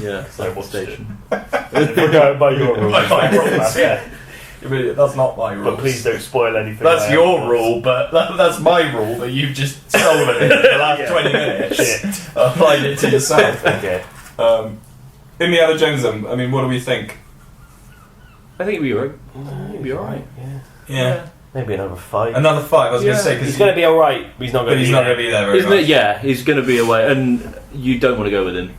Yeah. I watched station. If we're going by your rules. My rules, yeah. That's not my rules. But please don't spoil anything. That's your rule, but that's my rule. But you've just stolen it in the last 20 minutes. Applied it to yourself. Okay. Indiana Jones. I mean, what do we think? I think it'll be alright. Yeah. Maybe another 5. Another 5. I was going to say because he's going to be alright, but he's not going to be. He's not going to be there very much. Yeah, he's going to be away, and you don't want to go with him.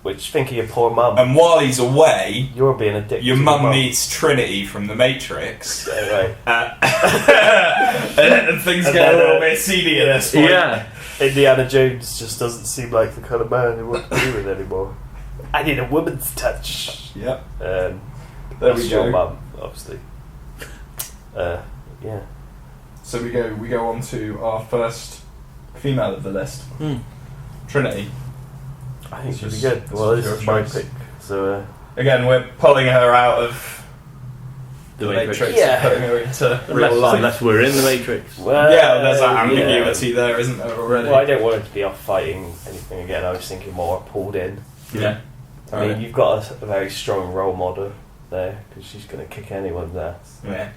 Which, think of your poor mum. And while he's away, you're being a dick. Your mum meets Trinity from The Matrix. Right. And things get a little bit seedy at this point. Yeah. Indiana Jones just doesn't seem like the kind of man who wants to do it anymore. I need a woman's touch. Yep. There we your go. mum, obviously. Yeah. So we go on to our first female of the list. Trinity. I think she'll be good. Well, this is my pick. So again, we're pulling her out of the Matrix and putting her into real life. Unless we're in the Matrix. Well, there's that ambiguity there, isn't there, already? Well, I don't want her to be off fighting anything again. I was thinking more pulled in. Yeah. I mean, you've got a very strong role model there, because she's going to kick anyone's ass. Yeah.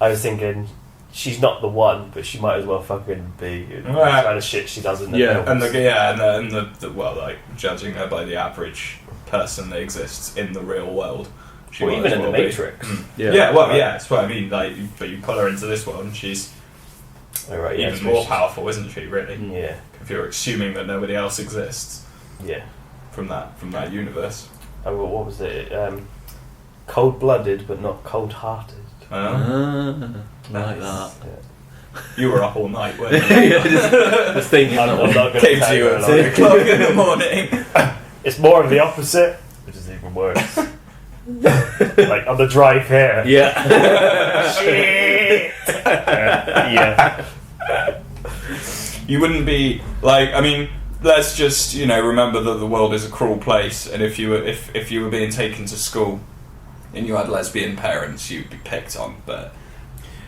I was thinking, she's not the one, but she might as well fucking be the kind of shit she does in the films. And well, like, judging her by the average person that exists in the real world. She even in the Matrix. That's what I mean. Like, but you pull her into this one, she's even more powerful, isn't she? Really? Yeah. If you're assuming that nobody else exists. Yeah. From that universe. Oh, well, what was it? Cold-blooded, but not cold-hearted. Like that. Yeah. You were up all night, weren't you? Just thinking. I'm not going to came to you at 3 o'clock in the morning. It's more of the opposite, which is even worse. Like on the drive here. Yeah. Shit. Yeah. You wouldn't be like. I mean, let's just remember that the world is a cruel place, and if you were being taken to school and you had lesbian parents, you'd be picked on. But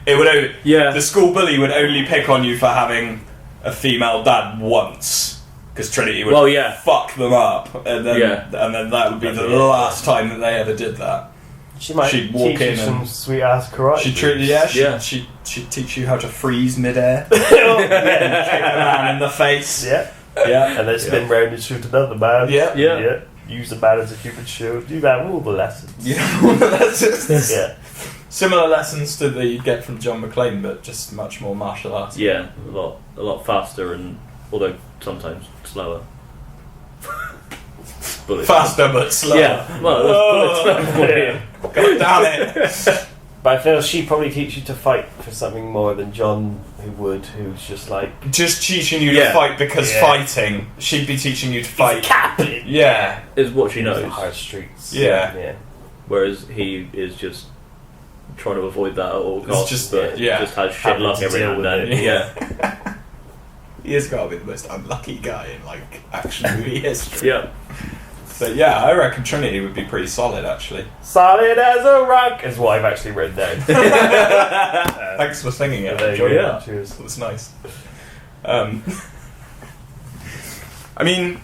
it would the school bully would only pick on you for having a female dad once, because Trinity would fuck them up, and then that would be the last time that they ever did that. She'd walk in some and sweet ass karate. She'd teach you how to freeze midair. Kick a man in the face. Yeah. And then spin round and shoot another man. Yeah. Use the man as a human shield. You have all the lessons. All the lessons. Yeah. Similar lessons to that you'd get from John McClane, but just much more martial arts. Yeah, a lot faster, and although sometimes slower. Faster but slower. Yeah. Well, God damn it. But I feel she'd probably teach you to fight for something more than John, who's just like... Just teaching you to fight because fighting. She'd be teaching you to fight. Captain! Yeah. Is what she knows. The hard streets. Yeah. Whereas he is just trying to avoid that at all costs, just has shit luck every now and then. Yeah. He has got to be the most unlucky guy in, like, action movie history. Yeah. But yeah, I reckon Trinity would be pretty solid, actually. Solid as a rock is what I've actually written down. Thanks for singing it. Cheers. It was nice. I mean,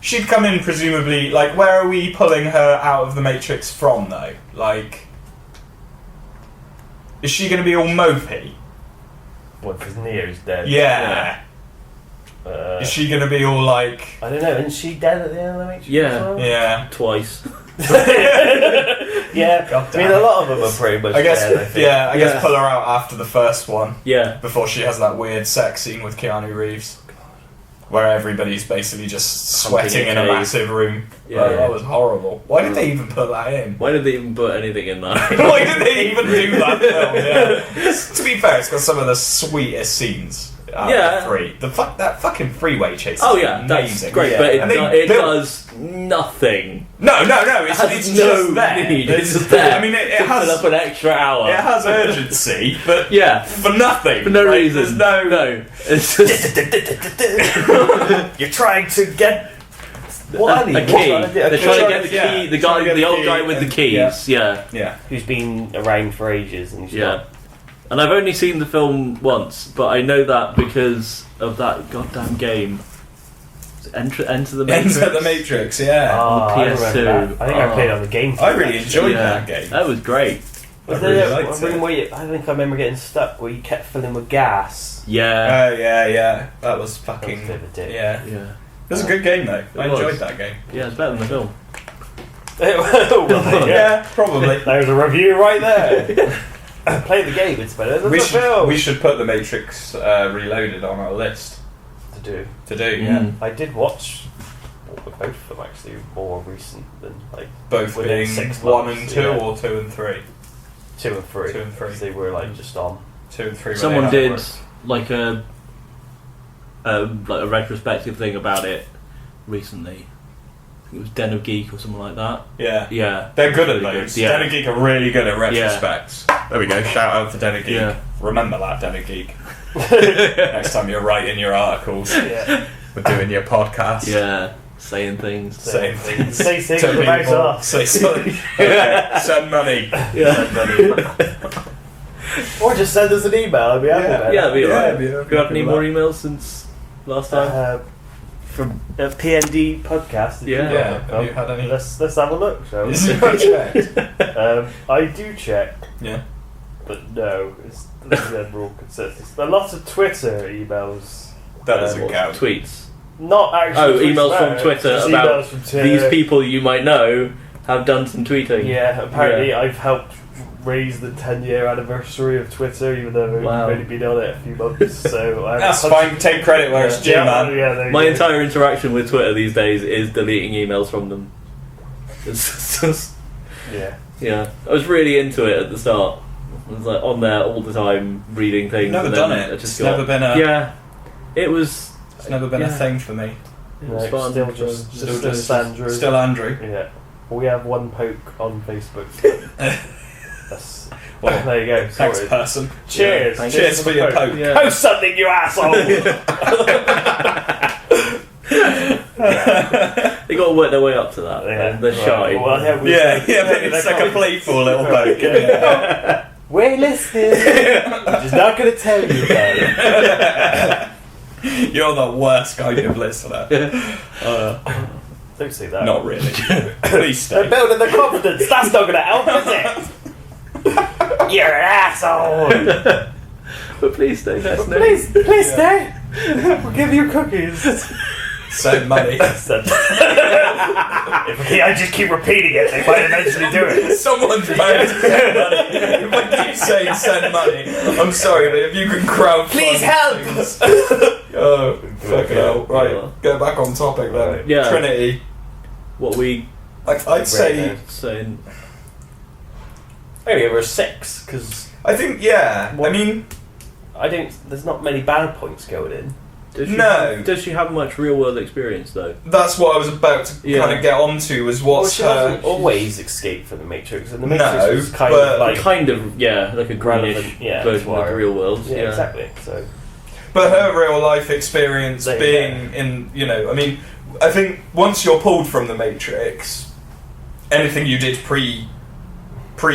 she'd come in presumably, like, where are we pulling her out of the Matrix from, though? Like, is she going to be all mopey? What, because Neo's dead? Yeah. Is she going to be all like... I don't know, isn't she dead at the end of the Matrix? Yeah. Twice. Yeah. I mean, a lot of them are pretty much dead, I think. I guess pull her out after the first one. Yeah. Before she has that weird sex scene with Keanu Reeves. Where everybody's basically just sweating in a massive room. Yeah. That was horrible. Why did they even put that in? Why did they even put anything in that? Why did they even do that film? Yeah. To be fair, it's got some of the sweetest scenes. That fucking freeway chase. Oh yeah, amazing. that's great. But it does nothing. No. It's just there. It's just there. I mean, it has up an extra hour. It has urgency, but for nothing. For no reason. There's no. It's just you're trying to get what? a key. They're trying to get the key. The old guy with the keys. Yeah. Who's been around for ages and he's not. And I've only seen the film once, but I know that because of that goddamn game. Enter the Matrix. Enter the Matrix, yeah. Oh, PS2. I remember that. I think I played on the game. I really enjoyed that game. That was great. Was I really there liked a room it. where I think I remember getting stuck where you kept filling with gas. Yeah. Oh yeah. That was fucking. That was a bit of a dick. Yeah. Yeah. It was a good game though. I was. enjoyed that game. Yeah, it's better than the film. Yeah, probably. There's a review right there. Play the game, it's better than the film. We should put the Matrix Reloaded on our list to do. Yeah. I did watch both of them actually more recent than like Both within being 6 1 months, and 2 or 2 and 3. 2 and 3. 2 and 3. They were like just on. 2 and 3. when Someone they did worked. like a retrospective thing about it recently. It was Den of Geek or something like that. Yeah. Yeah. They're good at Really those. good, yeah. Den of Geek are really good at retrospects. There we go. Shout out to Den of Geek. Yeah. Remember that, Den of Geek. Next time you're writing your articles, Yeah. we're doing your podcast. Yeah. Saying things. Saying things. Say things to about people. us. Say something. Okay. Send money. Yeah. Send money. Or just send us an email. I'd be happy about Yeah, it. be alright. it'd be Have you had any more emails since last time? From PND podcast. Yeah. Have you had any? Let's have a look, shall we? Is it checked? I do check, Yeah. but no, it's the general consensus. A lot of Twitter emails. That doesn't What? count. Tweets. Not actually. Emails from Twitter just about emails from Twitter. these people you might know have done some tweeting. Yeah, apparently I've helped raise the 10-year anniversary of Twitter, even though Wow. I've only been on it a few months. So I That's fine. Take credit where it's due, man. Yeah, My entire interaction with Twitter these days is deleting emails from them. It's just, yeah. I was really into it at the start. I was like on there all the time reading things. Never and done then it. I just It's got, never been a. Yeah, it was. It's never been a thing for me. It was No, fun. still just Andrew. Still Andrew. Yeah. We have one poke on Facebook. That's, Well, there you go. thanks, Sorry. person. Cheers. Yeah. Cheers for your poke. Yeah. Post something, you asshole! They got to work their way up to that. Yeah. They're shy. Well, But it's like a playful little poke. Yeah. We're listening. I'm just not going to tell you about it. You're the worst kind of listener. Don't say that. Not really. Please They're stay. building their confidence. That's not going to help, is it? You're an asshole. But please stay. That's no. Please stay. We'll give you cookies. Send money. If I just keep repeating it, they might eventually do it. Someone's bound to send money. If I keep saying send money, I'm sorry, but if you can crowdfund Please help! things. Oh, fucking hell. Right, get back on topic then. Right. Yeah. Trinity. What we I'd say. saying? Maybe over 6, because I think, yeah. I mean, there's not many bad points going in. Does she have much real world experience though? that's what I was about to kind of get onto, was what's she her. hasn't always escaped from the Matrix, and the Matrix No, was kind but- of like Kind of, like a greenish relevant, version to of our- the real world. Yeah, exactly. So But her real life experience There you being in, I mean, I think once you're pulled from the Matrix, anything you did pre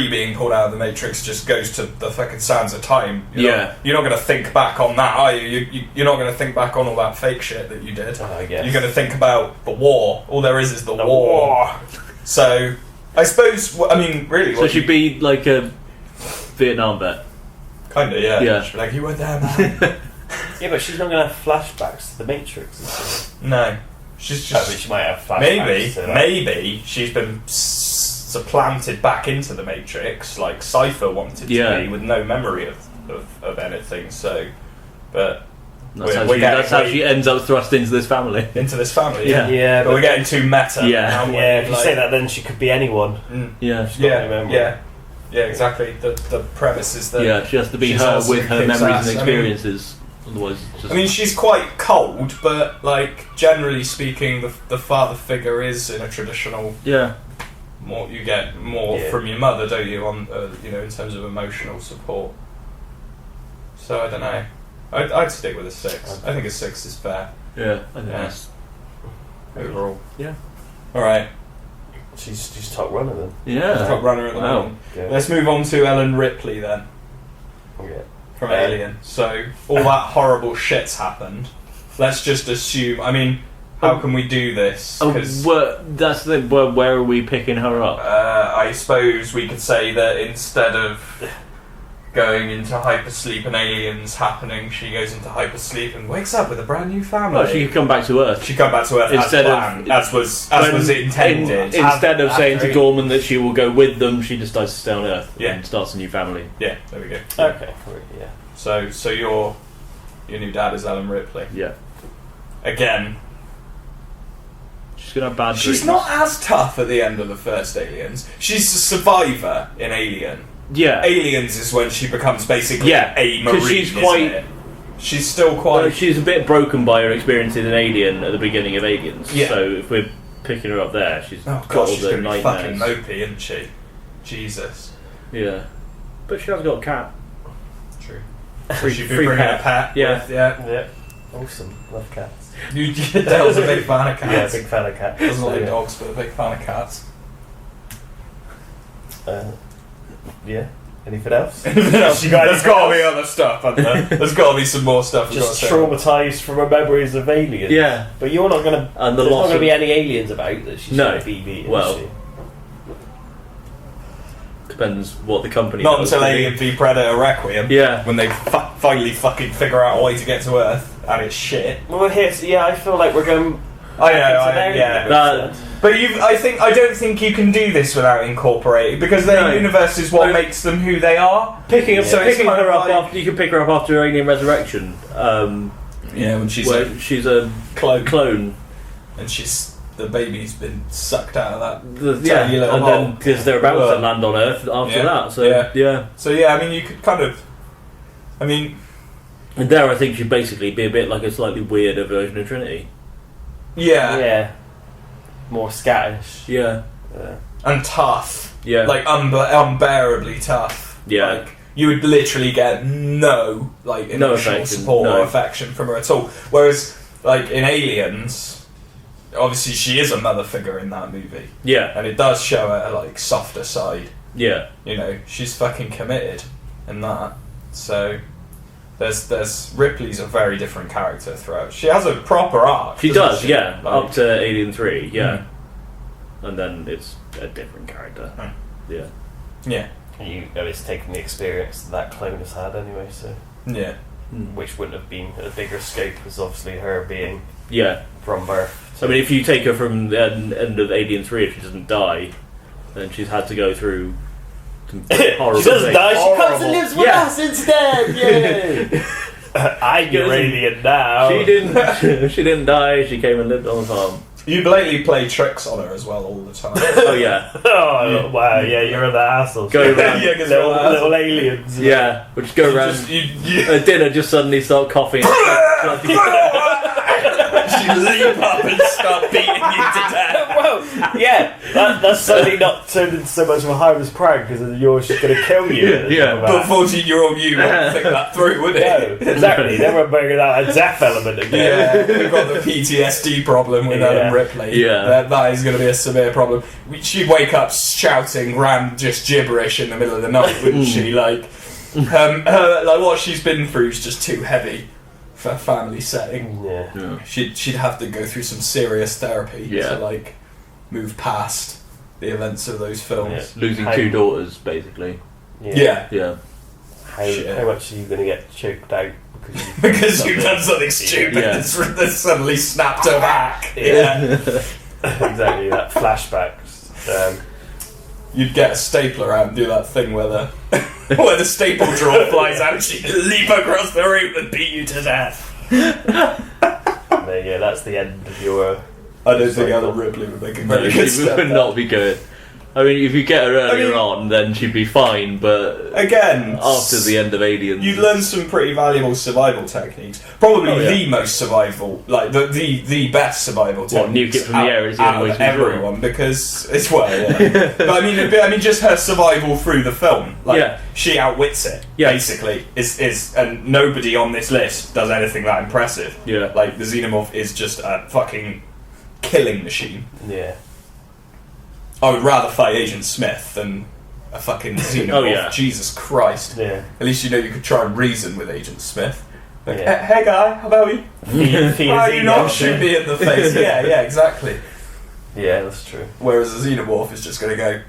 being pulled out of the Matrix just goes to the fucking sands of time. You're not going to think back on that, are you? You're not going to think back on all that fake shit that you did. I guess You're going to think about the war. All there is the war. So, I suppose, I mean, really... So she'd be like a Vietnam vet. Kind of, yeah. Yeah. She'd be like, you were there, man. Yeah, but she's not going to have flashbacks to the Matrix. Is she? No. She's just... I mean, she might have flashbacks. Maybe she's been supplanted back into the Matrix, like Cypher wanted to be, with no memory of anything. So, but that's how she ends up thrust into this family. Into this family, Yeah, but we're getting too meta. Yeah. now, Yeah, if you say that, then she could be anyone. Yeah. Yeah, exactly. The premise is that she has to be she's her also with her kicks memories ass. and experiences. Otherwise, it's just... I mean, she's quite cold, but like generally speaking, the father figure is in a traditional. Yeah. You get more from your mother, don't you? On in terms of emotional support. So I don't know. I'd stick with a 6. I think a 6 is fair. Yeah, I think that's overall. Yeah. All right. She's top runner then. Yeah. Top runner at the moment. Yeah. Let's move on to Ellen Ripley then. Yeah. From Alien. So all that horrible shit's happened. Let's just assume. I mean, how can we do this? That's the thing. Where are we picking her up? I suppose we could say that instead of going into hypersleep and aliens happening, she goes into hypersleep and wakes up with a brand new family. Well, she could come back to Earth. She come back to Earth Instead as planned, as was intended. Instead of saying to Gorman that she will go with them, she decides to stay on Earth and starts a new family. Yeah, there we go. Okay, yeah. So your new dad is Ellen Ripley. Yeah. Again, she's gonna have bad dreams. She's not as tough at the end of the first Aliens. She's a survivor in Alien. Yeah. Aliens is when she becomes basically a Marine, she's isn't quite... it? She's still quite... Well, she's a bit broken by her experience in Alien at the beginning of Aliens. Yeah. So if we're picking her up there, she's got all she's the gonna be fucking nightmares. mopey, isn't she? Jesus. Yeah. But she has got a cat. True. Free She'd be bringing pet. a pet. Yeah. Yeah. Awesome. Love cats. Dale's a big fan of cats. Yeah, big fan of cats. Doesn't like dogs, but a big fan of cats. Yeah. Anything else? There's got to be other stuff, hasn't there? There's got to be some more stuff. Just traumatised from her memories of aliens. Yeah. But you're not going to... And there's not going to be any aliens about that she's going to be meeting, well, is she? depends what the company Not does. until Alien v Predator Requiem. Yeah. When they finally fucking figure out a way to get to Earth, and it's shit. Well, I feel like we're going... But I don't think you can do this without incorporating, because their universe is what makes them who they are. Picking her up after you can pick her up after Alien Resurrection. When she's a clone, and the baby's been sucked out of that. And then because they're about to land on Earth after that. So I mean, you could kind of, and there I think she'd basically be a bit like a slightly weirder version of Trinity. Yeah. More scattish. Yeah. And tough. Yeah. Like unbearably tough. Yeah. Like you would literally get no emotional support or affection from her at all. Whereas like in Aliens, obviously she is a mother figure in that movie. Yeah. And it does show her like softer side. Yeah. She's fucking committed in that. So There's Ripley's a very different character throughout. She has a proper arc. She does, yeah. Up to Alien 3, yeah. And then it's a different character. Yeah. Yeah. It's taken the experience that clone has had anyway, so... Yeah. Which wouldn't have been at a bigger scope as obviously her being... Yeah. From birth. So, I mean, if you take her from the end of Alien 3, if she doesn't die, then she's had to go through... horrible she doesn't die, she comes and horrible. lives with us instead! Yay! I'm your alien now. She didn't die, she came and lived on the farm. You blatantly play tricks on her as well all the time. Oh yeah. Oh wow, yeah, you're the assholes. Go around. little aliens. Yeah, we'll just go around at dinner, just suddenly start coughing. She leap up and start beating you to death. Well, yeah, that's certainly not turned into so much of a harmless prank because you're just going to kill you. Yeah, but 14-year-old you won't think that through, would it? No, exactly. They were bringing out a death element again. Yeah, we've got the PTSD problem with Ellen Ripley. Yeah, that is going to be a severe problem. She'd wake up shouting just gibberish in the middle of the night, wouldn't she? Like what she's been through is just too heavy for a family setting. Yeah. She'd have to go through some serious therapy to move past the events of those films. Yeah. Losing 2 daughters, basically. Yeah. How much are you going to get choked out because you've done something stupid that's suddenly snapped her back? Yeah. Exactly, that flashback. You'd get a stapler out and do that thing where the staple drawer flies out and she'd leap across the room and beat you to death. There you go, that's the end of your... I don't think Ellen Ripley would make a very good step. Would not be good. I mean, if you get her earlier on, then she'd be fine, but... Again... After the end of Aliens... You learn some pretty valuable survival techniques. Probably the most survival, like, the best survival techniques. Nuke it from the air is the only way to everyone, because it's, but I mean, just her survival through the film. Like, she outwits it, basically, is and nobody on this list does anything that impressive. Yeah. Like, the Xenomorph is just a fucking killing machine. Yeah. I would rather fight Agent Smith than a fucking Xenomorph. Jesus Christ. Yeah. At least you know you could try and reason with Agent Smith. Like, hey guy, how about you? Why do you not shoot me in the face? yeah, exactly. Yeah, that's true. Whereas a Xenomorph is just going to go...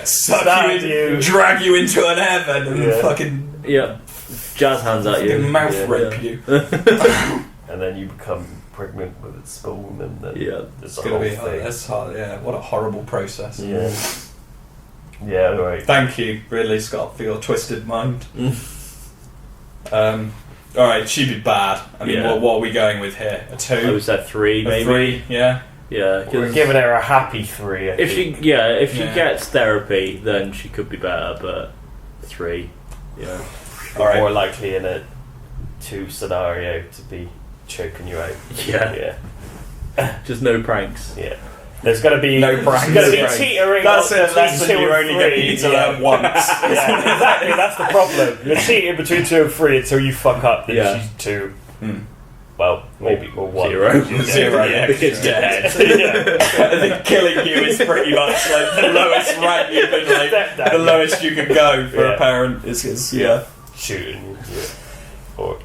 Suck you in, drag you into an air vent and fucking... Yeah. Jazz hands at you. Mouth rape you. And then you become pregnant with its spawn, and then it's going to be that's hard. Yeah, what a horrible process. Yeah, right. Thank you, Ridley Scott, for your twisted mind. Alright, she'd be bad. I mean, what are we going with here? A 2? I would say 3, maybe. 3, yeah. Yeah, we're giving her a happy 3. If she gets therapy, then she could be better. But 3, more likely in a 2 scenario to be choking you out. Yeah. Just no pranks. Yeah. There's going to be no pranks. There's going to be teetering. That's a lesson you only get to learn once. Yeah, exactly. That's the problem. You're cheating between 2 and 3 until you fuck up. Then she's 2. Well, maybe 1. 0. 0. Yeah, the kid's dead. I think killing you is pretty much like the lowest rank you could the lowest you could go for a parent is shooting you. Or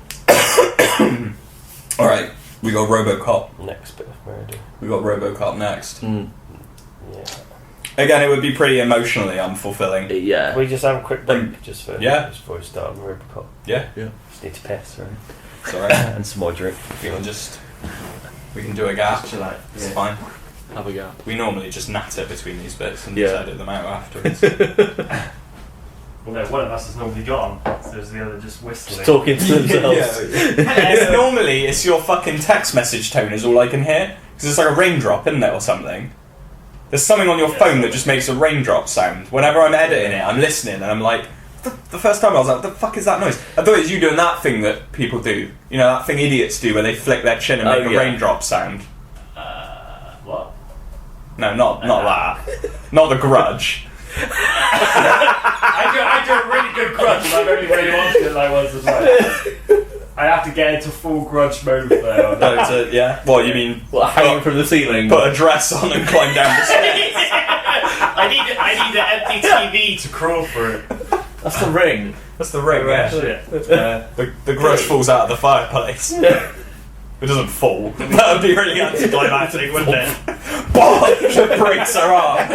all right, we got Robocop next bit of murder. We got Robocop next. Yeah. Again, it would be pretty emotionally unfulfilling. Yeah. Can we just have a quick break just before we start on Robocop? Yeah. Just need to piss, right? Sorry. And some more drink. We can do a gap. It's fine. Have a gap. We normally just natter between these bits and just edit them out afterwards. Well, no, one of us is normally gone, so there's the other just whistling. Talking to themselves. Normally, it's your fucking text message tone is all I can hear. Because it's like a raindrop, isn't it, or something? There's something on your phone that just makes a raindrop sound. Whenever I'm editing it, I'm listening, and I'm like... The first time I was like, what the fuck is that noise? I thought it was you doing that thing that people do. You know, that thing idiots do where they flick their chin and make a raindrop sound. What? No, not that. Not The Grudge. I do a really good Grudge, and I've only really watched it like once or twice. I have to get into full Grudge mode though. What, you mean... hanging from the ceiling? Put a dress on and climb down the stairs. I need an empty TV to crawl through. That's the ring. That's the ring, the Grudge falls out of the fireplace. It doesn't fall. That would be really anticlimactic, wouldn't it? It breaks her arm.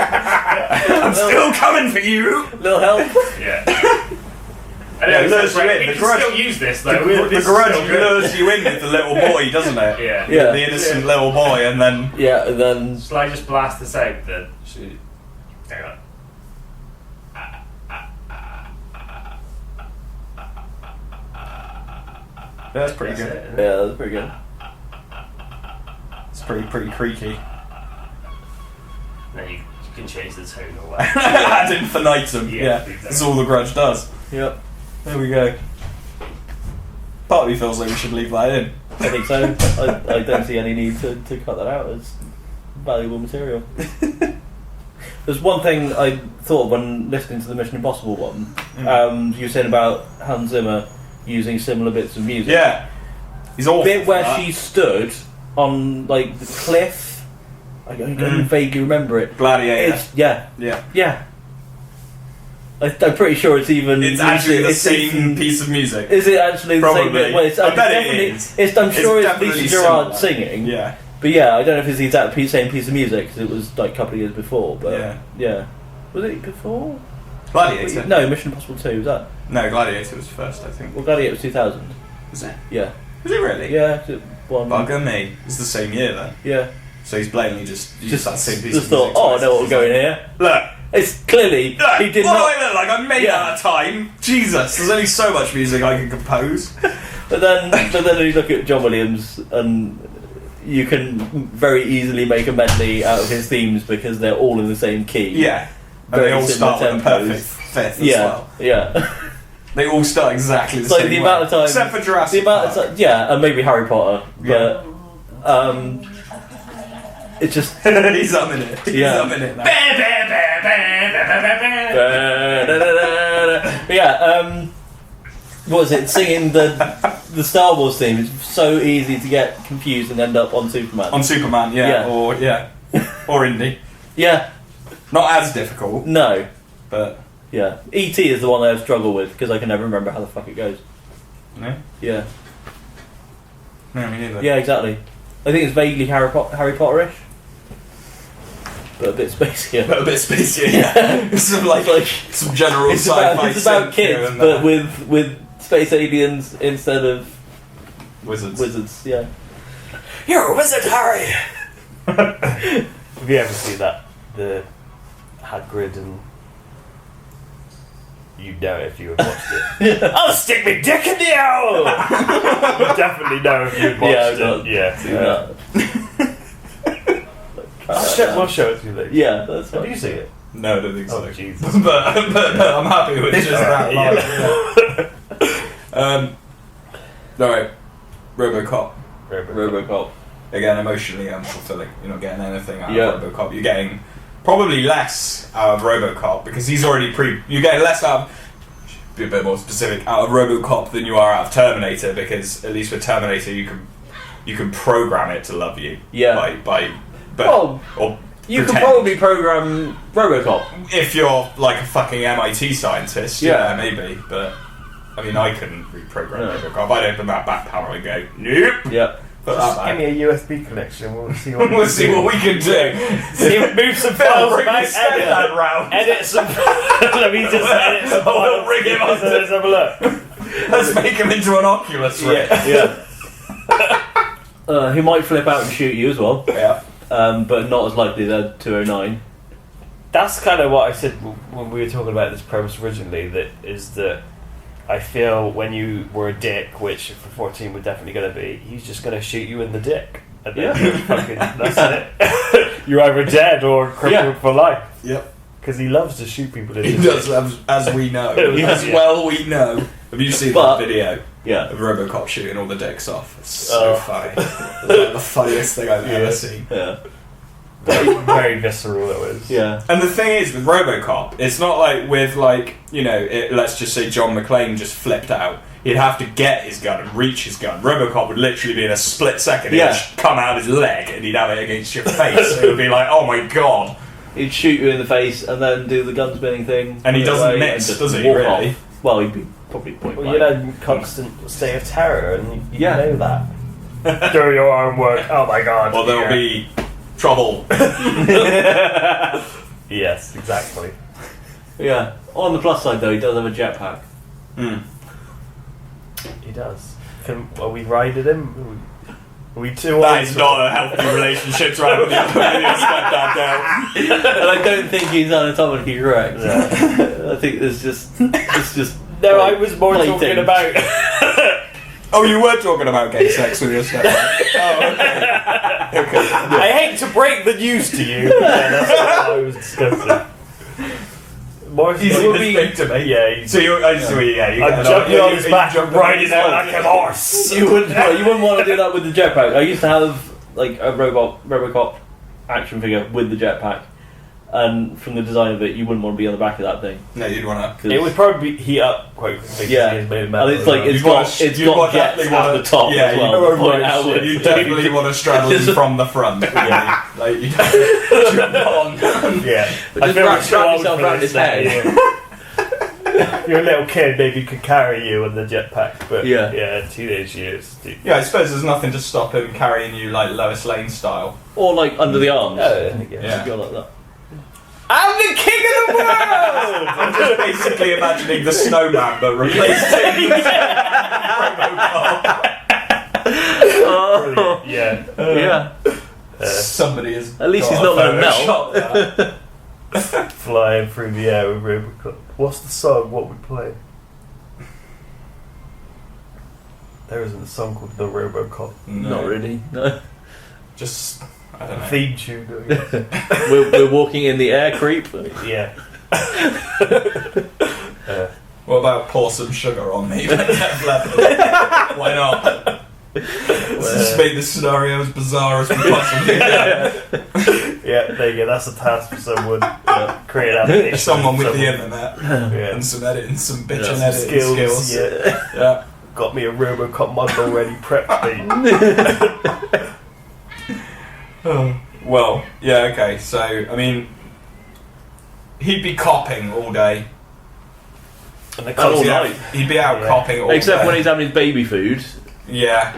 I'm still coming for you. Little help. Yeah. I know, lures you in. We The can Grudge still use this though. The Grudge lures you in with the little boy, doesn't it? Yeah. The innocent little boy, and then... Yeah, and then... Shall I just blast this out then? Hang on. That's pretty good. Yeah, that's pretty good. It's pretty creaky. Then you can change the tone or whatever. Ad infinitum. Yeah. Exactly. That's all the Grudge does. Yep. There we go. Part of me feels like we should leave that in. I think so. I don't see any need to cut that out. It's valuable material. There's one thing I thought when listening to the Mission Impossible one. You were saying about Hans Zimmer using similar bits of music. Yeah. He's awful. The bit where she stood on like the cliff. I don't vaguely remember it. Gladiator. Yeah. I'm pretty sure it's even... It's actually the same piece of music. Is it actually the same bit? Well, I bet it is. I'm sure it's definitely Lisa Gerrard similar. singing. Yeah. But yeah, I don't know if it's the exact same piece of music, because it was like a couple of years before. But yeah. Was it before? Gladiator? No, Mission Impossible 2, was that? No, Gladiator was first, I think. Well, Gladiator was 2000. Was it? Yeah. Was it really? Yeah. Bugger me. It's the same year then. Yeah. So he's blatantly just used that same piece just of thought, music. I know what we're going here. Look. It's clearly he did what not. do I look like? I'm made out of time. Jesus, there's only so much music I can compose. But then you look at John Williams, and you can very easily make a medley out of his themes because they're all in the same key. Yeah. And they all start with a perfect fifth as well. Yeah. They all start exactly the It's like same the way. amount of time, Except for Jurassic the amount Park. of time, yeah, and maybe Harry Potter, but it's just He's humming it. He's Yeah. humming it now. what was it? Singing the Star Wars theme. It's so easy to get confused and end up on Superman. On Superman, yeah. Or Indy. Yeah, Not as difficult, no, but yeah. E.T. is the one I struggle with because I can never remember how the fuck it goes. no. Yeah, No, me neither. yeah, exactly. I think it's vaguely Harry Potter-ish, but a bit spacier. But a bit spacey, yeah. Some like some general It's sci-fi. about synth here kids, and but there. with space aliens instead of wizards. Yeah. You're a wizard, Harry! Have you ever seen that? The Hagrid and... You'd know it if you had watched it. I'll stick my dick in the owl! You'd definitely know if you'd watched it. Yeah. We'll show it to you later. Yeah, that's Have fine. you seen it? No, I don't think so. Oh, Jesus. but I'm happy with just that line. Alright. Robocop. Robocop. Again, emotionally unfulfilling. You're not getting anything out Yeah. of Robocop. You're getting probably less out of Robocop because he's already You're getting less out of... Be a bit more specific, out of Robocop than you are out of Terminator, because at least with Terminator you can program it to love you. Yeah. Or You pretend. could probably program Robocop. If you're like a fucking MIT scientist, Yeah. yeah, maybe. But I mean, I couldn't reprogram No. Robocop. I'd open that back panel and go, nope. Yeah. Put Just that give back. me a USB connection. We'll see what We'll see what we can do. See if move some files Bring about the stepdad round. edit some. Let me just edit some. We'll bring him on. Let's have a look. Let's make him into an Oculus Rift. Yeah. He might flip out and shoot you as well, Yeah. but not as likely as 209. That's kind of what I said when we were talking about this premise originally. That I feel when you were a dick, which for 14 we're definitely going to be, he's just going to shoot you in the dick. And then that's it. You're either dead or crippled for life. Yep. Because he loves to shoot people in He the does, dick. as we know. Yeah. As well we know. Have you seen But- that video Yeah. of Robocop shooting all the dicks off? It's so funny. It's like the funniest thing I've ever seen. Yeah. Very visceral that was. Yeah. And the thing is, with Robocop, it's not like with, like, you know, let's just say John McClane just flipped out. He'd have to get his gun and reach his gun. Robocop would literally be in a split second. Yeah. He'd just come out his leg and he'd have it against your face. It would be like, oh my god. He'd shoot you in the face and then do the gun spinning thing. And he put it doesn't away miss, and just does he, walk really? off. Well, he'd be probably point Well, blank. you're in a constant state of terror, and you Yeah. know that. Do your arm work. Oh my god. Or there'll be trouble. Yes, exactly. Yeah. On the plus side, though, he does have a jetpack. He does. Are we riding him? Are we too old? That is not a healthy relationship to have with your stepdad now. And I don't think he's anatomically correct. Yeah. I think it's just No, I was more Plating. talking about. Oh, you were talking about gay sex with your stepdad. Oh, okay. I hate to break the news to you. Yeah, that's what I was discussing. More He's so- big to me. Yeah, So you, I'm jumping on his back and riding out like a horse. you wouldn't want to do that with the jetpack. I used to have like a Robocop action figure with the jetpack, and from the design of it, you wouldn't want to be on the back of that thing. No, you'd want to. It would probably heat up quite quickly. Yeah. It's made of metal And it's as like well. it's You'd got wanna- you'd jets definitely at wanna- the top yeah, as well. you- to point outwards. You definitely want to straddle him from the front. Yeah. Like, you don't jump on. Yeah. But just wrap yourself around his head. You're a little kid, maybe you could carry you on the jetpack, but Yeah. teenage years. Dude. Yeah, I suppose there's nothing to stop him carrying you like Lois Lane style. Or like under the arms. Yeah. Go like that. I'm the king of the world! I'm just basically imagining the snowman, but replacing Brilliant. Yeah. Yeah. somebody is. At least he's not going to melt. Flying through the air with Robocop. What's the song? What we play? There isn't a song called The Robocop. No. Not really. No. Just, I don't know. Theme tune. we're walking in the air, creep. Yeah. What about pour some sugar on me? Why not? Let's just make the scenario as bizarre as we possibly can. Yeah, there you go. That's a task for someone. Create application. Someone with the internet Yeah. and some editing, some bitchin' Some editing skills. Yeah. Got me a Robocop model already prepped. Well, yeah, okay. So, I mean, he'd be copping all day. And the All He'd night. He'd be out copping all Except day. when he's having his baby food. Yeah,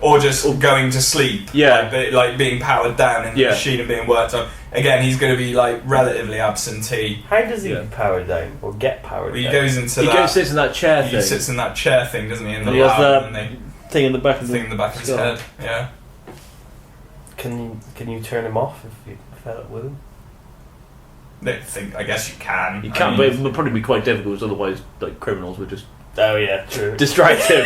or just going to sleep. Yeah. like being powered down in the Yeah. machine and being worked on. Again, he's going to be like relatively absentee. How does he Yeah. power down or get powered He down? goes into He that. goes sits in that chair He thing. sits in that chair thing, doesn't he? In the And he has lab, that and thing in the back the of thing in the back of his skull. head. Yeah. Can you turn him off if you fell with him? I guess you can. You I can, mean, but it would probably be quite difficult, because otherwise, like, criminals would just Oh yeah, true. distract him.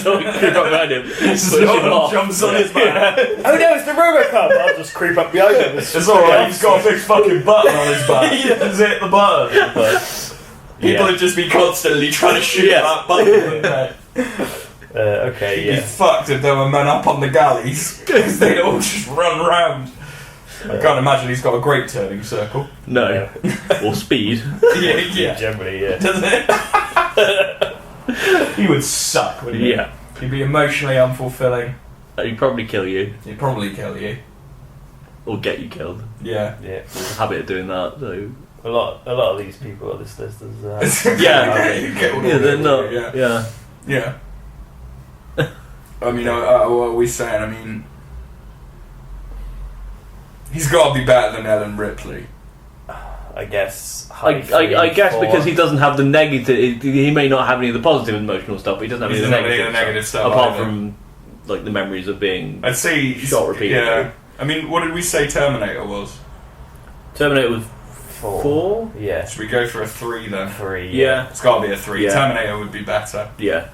So we creep up behind him. Push him off. jumps on his back. Oh no, it's the Robocop! I'll just creep up behind him. It's alright, he's got a big fucking button on his back. He just hit the button. People would just be constantly trying to shoot that button. Okay, He'd be fucked if there were men up on the galleys, because they'd all just run round. I can't imagine he's got a great turning circle. No. Or speed. Yeah. Generally, yeah. Doesn't it? He would suck, wouldn't he? Yeah. He'd be emotionally unfulfilling. He'd probably kill you. He'd probably kill you. Or get you killed. Yeah. Yeah. There's a habit of doing that, so... A lot of these people on this list is they're not. Yeah. Yeah. I mean, what are we saying? I mean, he's got to be better than Ellen Ripley. I guess. I guess because he doesn't have the negative... He may not have any of the positive emotional stuff, but he doesn't have any of the negative stuff. Apart from, like, the memories of being I'd say shot repeatedly. Yeah. I mean, what did we say Terminator was? Terminator was 4? Yeah. Should we go for a 3 then? 3. Yeah. It's got to be a 3. Yeah. Terminator would be better. Yeah.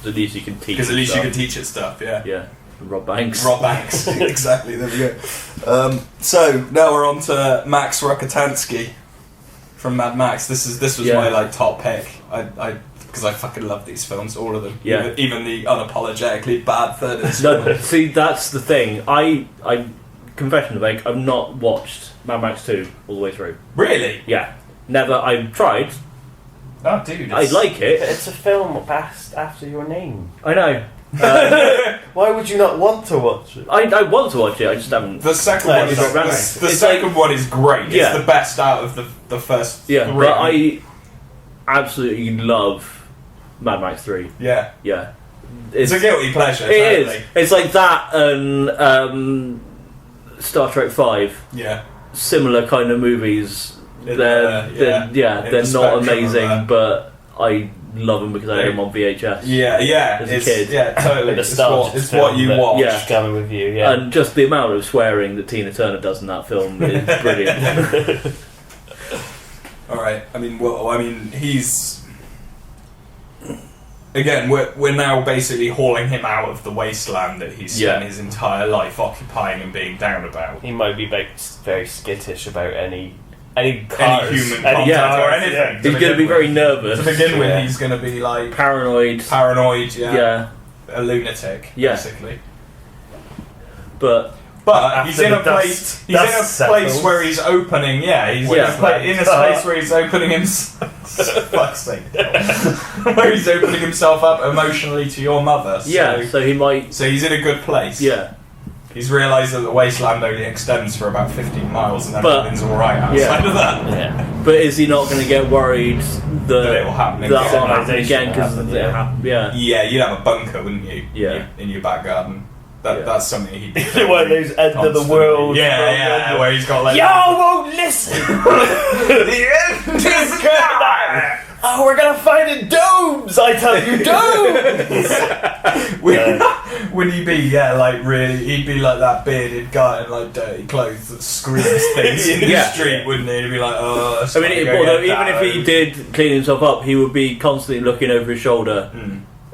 So at least you can teach Because at least stuff. you can teach it stuff, yeah. Yeah. Rob Banks. Rob Banks. Exactly, there we go. So, now we're on to Max Rokitansky from Mad Max. This was my like top pick. Because I fucking love these films, all of them. Yeah. Even the unapologetically bad third No, installment. see, that's the thing. I confession to make, I've not watched Mad Max 2 all the way through. Really? Yeah. Never. I've tried. Oh, dude. I like But it. it's a film passed after your name. I know. Why would you not want to watch it? I want to watch it, I just haven't. The second No, one is it's not the great. second one is great. Yeah. It's the best out of the first Yeah, 3. but I absolutely love Mad Max 3. Yeah. Yeah. It's a guilty pleasure. It totally. is. It's like that and Star Trek 5. Yeah. Similar kind of movies. They're In not the spectrum of amazing, that. but I love them because I had them on VHS. Yeah. As a It's, kid. Yeah, totally. The It's nostalgic it's what you film watch. Yeah. Just coming with you, yeah. And just the amount of swearing that Tina Turner does in that film is brilliant. Alright, he's... Again, we're now basically hauling him out of the wasteland that he's spent his entire life occupying and being down about. He might be very skittish about any cars, Any human contact or anything. Yeah. He's going to be very nervous. To begin with, Yeah. he's going to be like... Paranoid. Paranoid, Yeah. A lunatic, Yeah. basically. But But he's After in a the place. He's dust in a settles. place where he's opening. Yeah, he's in a place where he's opening himself. Fuck's sake! Where he's opening himself up emotionally to your mother. So, so he might. So he's in a good place. Yeah. He's realised that the wasteland only extends for about 15 miles, and But- everything's all right outside of that. Yeah. But is he not going to get worried That it will happen again. That will happen again because Happen, it yeah. happened? Yeah. Yeah, you'd have a bunker, wouldn't you? Yeah. In your back garden. Yeah. That's something he'd be One of those end of the constantly. world. Yeah, where he's got like. Y'all won't listen! The end is coming! Oh, we're gonna find in domes! I tell you, domes! Would he be, like really, he'd be like that bearded guy in like dirty clothes that screams things in the Yeah. street, wouldn't he? He'd be like, oh, I mean, although even if he did clean himself up, he would be constantly looking over his shoulder.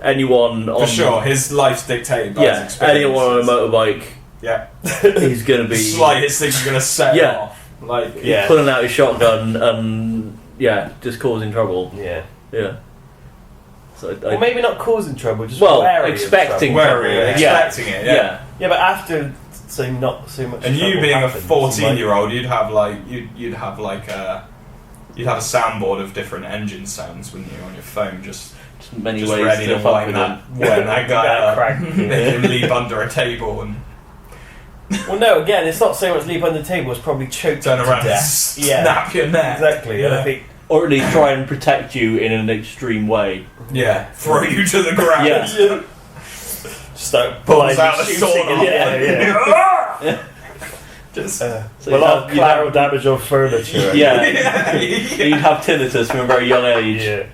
Anyone on For sure, his life's dictated by his experiences. anyone on a motorbike Yeah. He's going to be... slightest thing's going to set it off. Like, He's pulling out his shotgun and, just causing trouble. Yeah. Yeah. So Well, maybe not causing trouble, just expecting trouble. expecting it, yeah. Yeah, but after, so not so much. And you trouble being happens, a 14-year-old, you'd have a soundboard of different engine sounds, wouldn't you, on your phone, just many just ways ready to wind that guy up, make him leap under a table and Well, no, again, it's not so much leap under the table, it's probably choke turn to around and death. snap your neck. Exactly, and I think... Or at least try and protect you in an extreme way. Yeah, throw you to the ground. Yeah. Start Pulls out a sword. Just So a lot of collateral damage on furniture. You'd have tinnitus from a very young age. Yeah.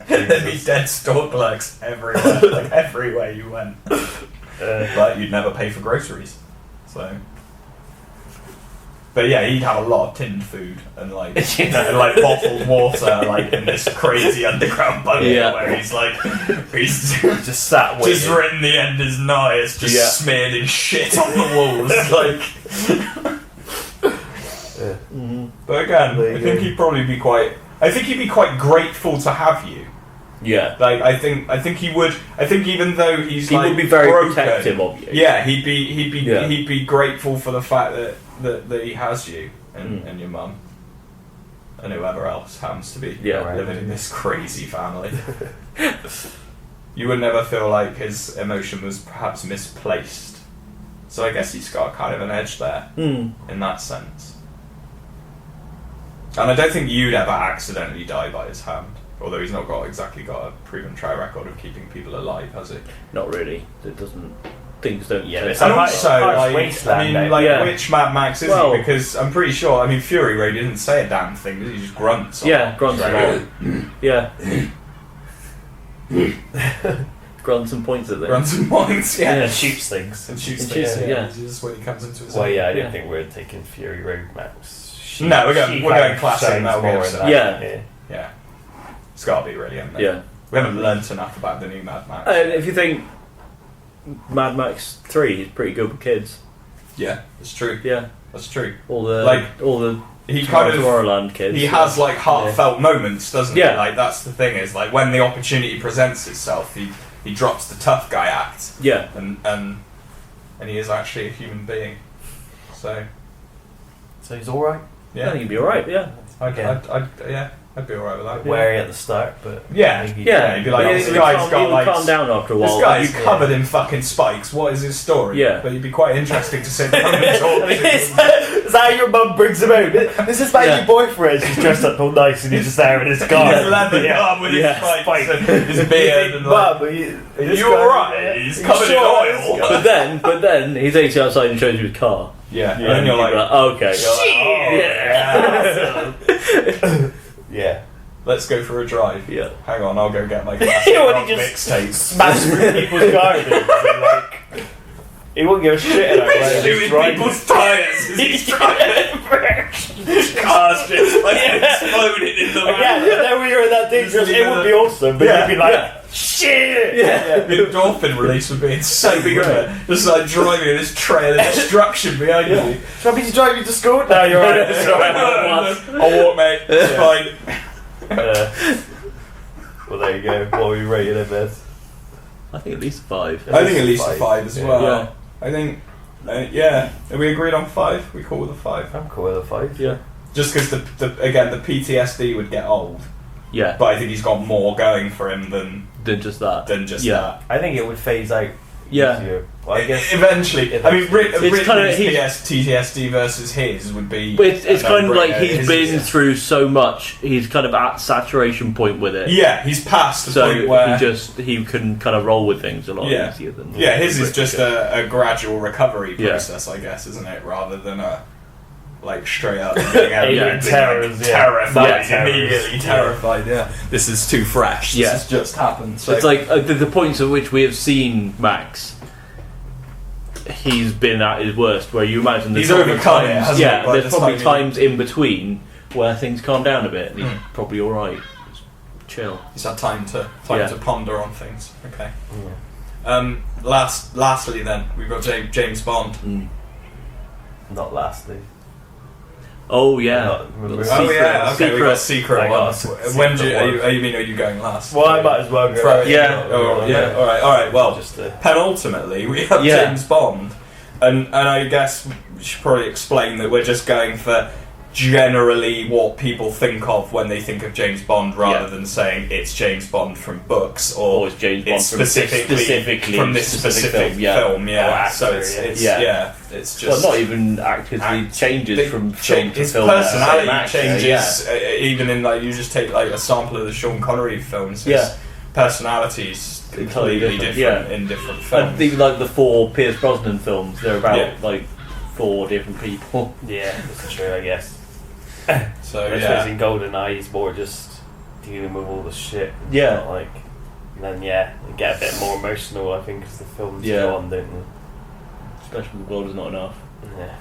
There'd be dead store clerks everywhere, like everywhere you went. But you'd never pay for groceries. So. But yeah, he'd have a lot of tinned food and like bottled water, like in this crazy underground bunker where he's just sat waiting. Just written the end is nigh, it's just smeared in shit on the walls, But again, I think he'd probably be quite. I think he'd be quite grateful to have you. Yeah. Like I think he would. I think even though he would be very broken, protective of you. Yeah, he'd be grateful for the fact that he has you and your mum and whoever else happens to be living in this crazy family. You would never feel like his emotion was perhaps misplaced. So I guess he's got kind of an edge there in that sense. And I don't think you'd ever accidentally die by his hand. Although he's not exactly got a proven track record of keeping people alive, has he? Not really. It doesn't. Things don't. Yeah, it's and also, wasteland. Which Mad Max is he? Because I'm pretty sure. I mean, Fury Road didn't say a damn thing. He just grunts. Grunts a lot. Yeah. Grunts and points at them. Grunts and points. Yeah. And shoots things. And shoots things. Yeah. Just when he comes into his. Well, I don't think we're taking Fury Road Max. No, we're going classic Metal Gear. Yeah. It's got to be really, hasn't it? Yeah. We haven't learnt enough about the new Mad Max. And if you think Mad Max 3 is pretty good for kids. Yeah, it's true. Yeah, that's true. All the he kind of Tomorrowland kids. He has like heartfelt moments, doesn't he? Yeah. Like that's the thing is like when the opportunity presents itself, he drops the tough guy act. Yeah. And he is actually a human being. So he's all right. Yeah, I think he'd be all right. Yeah. I'd be alright with that. Wary at the start, but he'd be like, this guy's got like calm down after a while. This guy's covered in fucking spikes. What is his story? Yeah, but he'd be quite interesting to sit down and talk to. Is that how your mum brings him out? This is about your boyfriend. She's dressed up all nice and he's just there in his car. His leather with his spikes and his beard. And Mum, are you alright? He's covered in oil. But then he takes you outside and shows you his car. Yeah, and then you're like, okay. Yeah. Let's go for a drive. Yeah. Hang on, I'll go get my classic mixtape. Smash through people's gardens and like he won't give a shit about it. Shooting people's tyres as he's driving. Cars just like exploding in the Yeah, and then when you're in that dangerous, it would be awesome, but you'd be like, shit! Yeah. The endorphin release would be insane, wouldn't it? Just like driving in this trail of destruction behind you. Shall I be driving to school? No, you're right. I'll walk, mate. It's fine. Well, there you go. What are we rating it as? I think at least 5. I think at least a 5 as well. Yeah. I think, Are we agreed on 5? We cool with a 5? I'm cool with a 5. Yeah. Just because the PTSD would get old. Yeah. But I think he's got more going for him than just that. That. I think it would phase out. Yeah. Easier. Well, I guess eventually. I mean, it's kind of PTSD versus his would be. But it's kind of like he's been through so much. He's kind of at saturation point with it. Yeah, he's past the point where he can kind of roll with things a lot easier than. Yeah, his is just a gradual recovery process, I guess, isn't it? Rather than a straight up terrified, immediately terrified. Yeah, this is too fresh. This has just happened. So it's like the points at which we have seen Max. He's been at his worst. Where you imagine there's overcome it. There's probably times in between where things calm down a bit, and he's probably all right. Just chill. He's had time to ponder on things. Okay. Lastly, then we've got James Bond. Not lastly. Oh yeah. Okay, we got secret one. When do are you going last? Well, I might as well go. All right. Well, just penultimately, we have James Bond, and I guess we should probably explain that we're just going for generally what people think of when they think of James Bond, rather than saying it's James Bond from books or it's James Bond specifically from this specific film. So it's just not even actively changes from film to his film. personality changes even in you just take a sample of the Sean Connery films. His personality's completely different in different films. And even the 4 Pierce Brosnan films, they're about 4 different people. Yeah, that's true, I guess. So I suppose in GoldenEye he's more just dealing with all the shit. And then they get a bit more emotional, I think, as the films go on, don't they? Especially The World Is Not Enough. Yeah.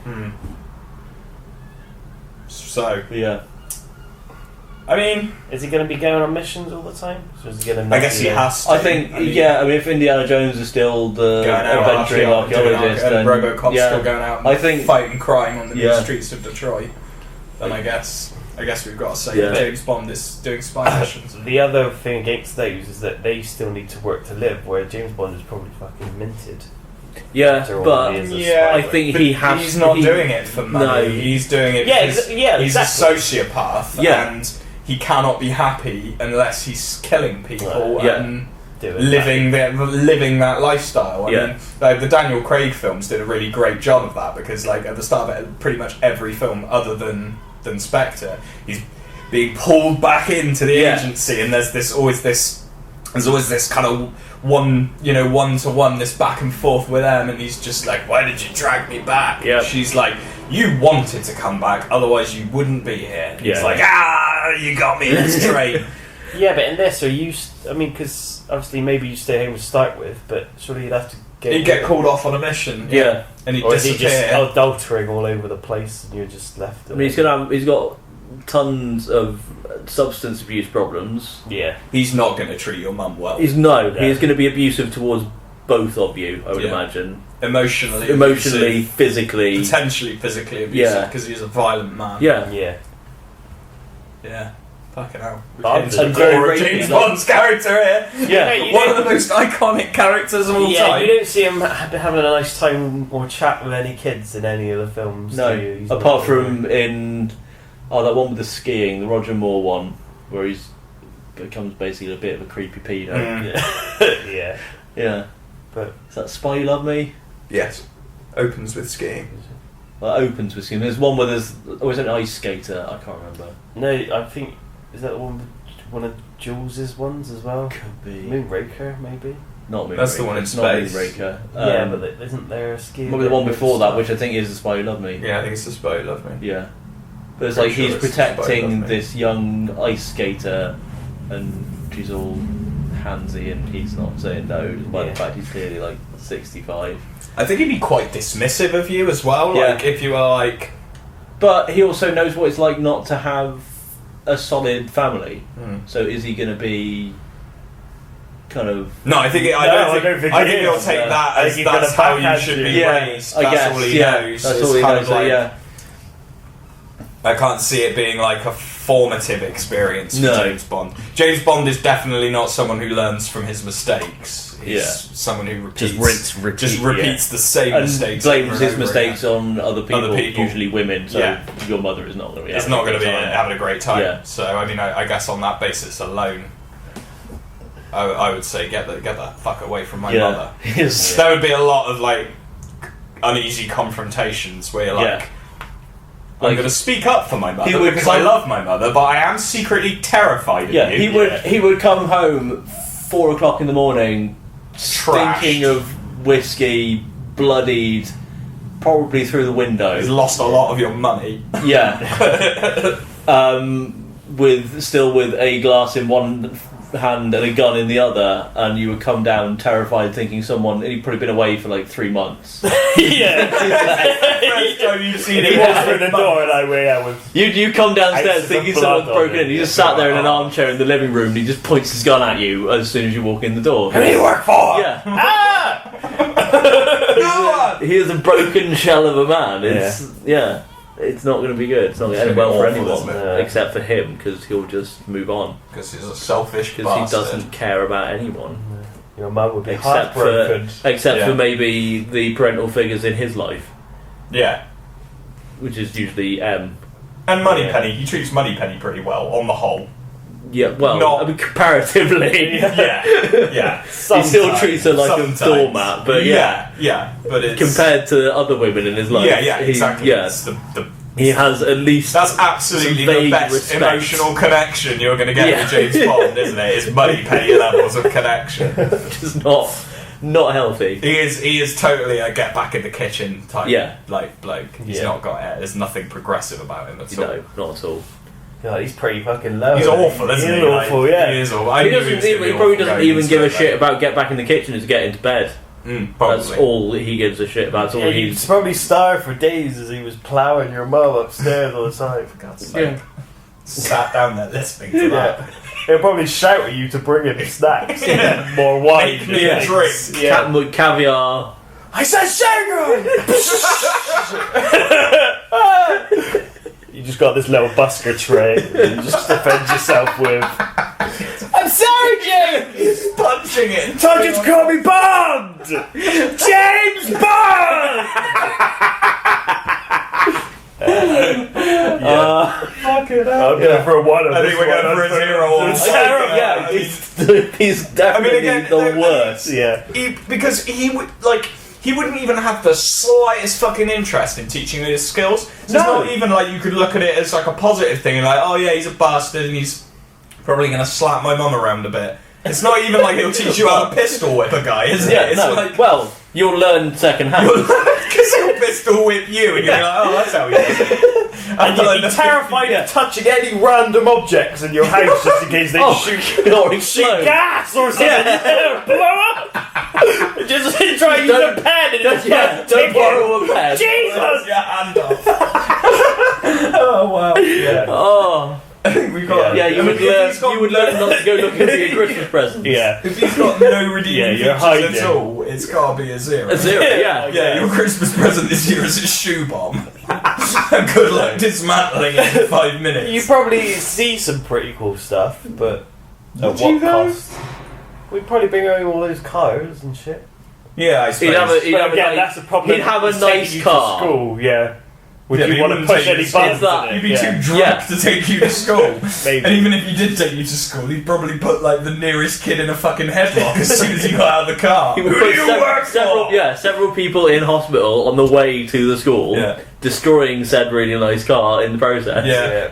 So I mean, is he going to be going on missions all the time? So is he going to? I guess he has to. I think, if Indiana Jones is still the adventuring archaeologist, and Robocop's still going out and fighting crime on the streets of Detroit, then I guess we've got to say James Bond is doing spy missions. The other thing against those is that they still need to work to live, where James Bond is probably fucking minted. Yeah, but I think he's not doing it for money. No. He's doing it because he's a sociopath and he cannot be happy unless he's killing people and living that lifestyle. I mean, the Daniel Craig films did a really great job of that, because at the start of pretty much every film other than Spectre, he's being pulled back into the agency, and there's always this kind of one-to-one, this back and forth with them, and he's just like, why did you drag me back? She's like, you wanted to come back, otherwise you wouldn't be here. He's like, you got me, let's trade. But in this, because obviously maybe you stay home to start with, but surely you'd have to get called off on a mission. And he'd disappear. Is he just adultering all over the place and you're just left? He's got tons of substance abuse problems. He's not going to treat your mum well. He's going to be abusive towards both of you, I would imagine. Emotionally, physically, potentially physically abusive, because he's a violent man. Yeah. Fucking hell. I'm very James Bond's character here. One of the most iconic characters of all time. You don't see him having a nice time or chat with any kids in any of the films. No, apart from in that one with the skiing, the Roger Moore one, where he becomes basically a bit of a creepy pedo. Yeah. But is that Spy You Love Me? Yes. Opens with skiing. Well, it opens with skiing. There's one where is it an ice skater? I can't remember. No, I think is that one of Jules's ones as well? Could be Moonraker, maybe. Not Moonraker. That's the one in space. Not Moonraker. But isn't there a skiing? Maybe the one before that, which I think is the Spy Who Loved Me. Yeah, I think it's the Spy Who Loved Me. Yeah, but it's he's protecting this young ice skater, and she's all handsy, and he's not saying no, despite the fact he's clearly 65. I think he'd be quite dismissive of you as well. If you are But he also knows what it's like not to have a solid family. So is he going to be kind of? No, I think I don't think he'll take that as that's how you should be raised. That's all he knows. That's all he knows. I can't see it being a formative experience for James Bond. James Bond is definitely not someone who learns from his mistakes. He's someone who repeats the same mistakes. Blames his mistakes on other people, usually women. So your mother is not going to be. It's not going to be having a great time. Yeah. So I guess on that basis alone, I would say get that fuck away from my mother. There would be a lot of uneasy confrontations where you're I'm going to speak up for my mother because I love my mother, but I am secretly terrified of you. He would come home 4 o'clock in the morning, stinking of whiskey, bloodied, probably through the window. He's lost a lot of your money. Yeah. with a glass in one hand and a gun in the other, and you would come down terrified, thinking he'd probably been away for 3 months. First time you've seen it, walks through the door, and you come downstairs thinking someone's broken in. He just sat there in an armchair in the living room, and he just points his gun at you as soon as you walk in the door. Who do you work for? Yeah. He is a broken shell of a man. It's not going to be good. It's not going to end well for anyone, except for him, because he'll just move on. Because he's a selfish bastard. Because he doesn't care about anyone. Your mum would be except for maybe the parental figures in his life. Yeah. Which is usually M. And Moneypenny. He treats Moneypenny pretty well, on the whole. Yeah, well, comparatively. Yeah. He still treats her like a doormat, but but it's... compared to other women in his life. Exactly. He has at least... That's absolutely the best emotional connection you're going to get with James Bond, isn't it? It's Moneypenny levels of connection. Just not healthy. He is totally a get back in the kitchen type bloke. He's not got it. There's nothing progressive about him at all. No, not at all. God, he's pretty fucking low. He's awful, isn't he? He's awful, yeah. He is awful. He probably doesn't even give a shit about get back in the kitchen. Is get into bed. That's all he gives a shit about. That's all he's probably starved for days as he was ploughing your mum upstairs all the time. For God's sake. Sat down there listening to that. He'll probably shout at you to bring him snacks. More wine. Make me a drink. Caviar. I said Shanghai! You just got this little busker tray and you just defend yourself with I'm sorry, James! He's punching it. Told you to call me Bond! James Bond! Fucking hell. I'm going for a 1 on I think we're going for a 0. He's definitely the worst. Because he wouldn't even have the slightest fucking interest in teaching me his skills. So it's not even like you could look at it as like a positive thing and like, oh yeah, he's a bastard and he's probably going to slap my mum around a bit. It's not even like he'll teach you how to pistol whip a guy, is it? It's like, well, you'll learn second hand. Because he'll pistol whip you and you're like, oh, that's how he does it. And you'd be terrified of touching any random objects in your house just in case they shoot gas or something. Blow up! Just try to use a pen and don't borrow a pen. Jesus! Your hand off. Oh, wow. Yeah. Oh. I think we got. You would learn not to go looking for your Christmas presents. Yeah. If he's got no redeeming features at all, it's gotta be a 0. A 0, yeah. Your Christmas present this year is a shoe bomb. And good luck dismantling it in 5 minutes. You probably see some pretty cool stuff, but at what cost? We'd probably bring over all those cars and shit. Yeah, I suppose. That's a problem. He'd have a nice car. To school, Would you want to push any buttons? You'd be too drunk to take you to school. Maybe. And even if he did take you to school, he'd probably put like the nearest kid in a fucking headlock as soon as he got out of the car. He would put several people in hospital on the way to the school, destroying said really nice car in the process.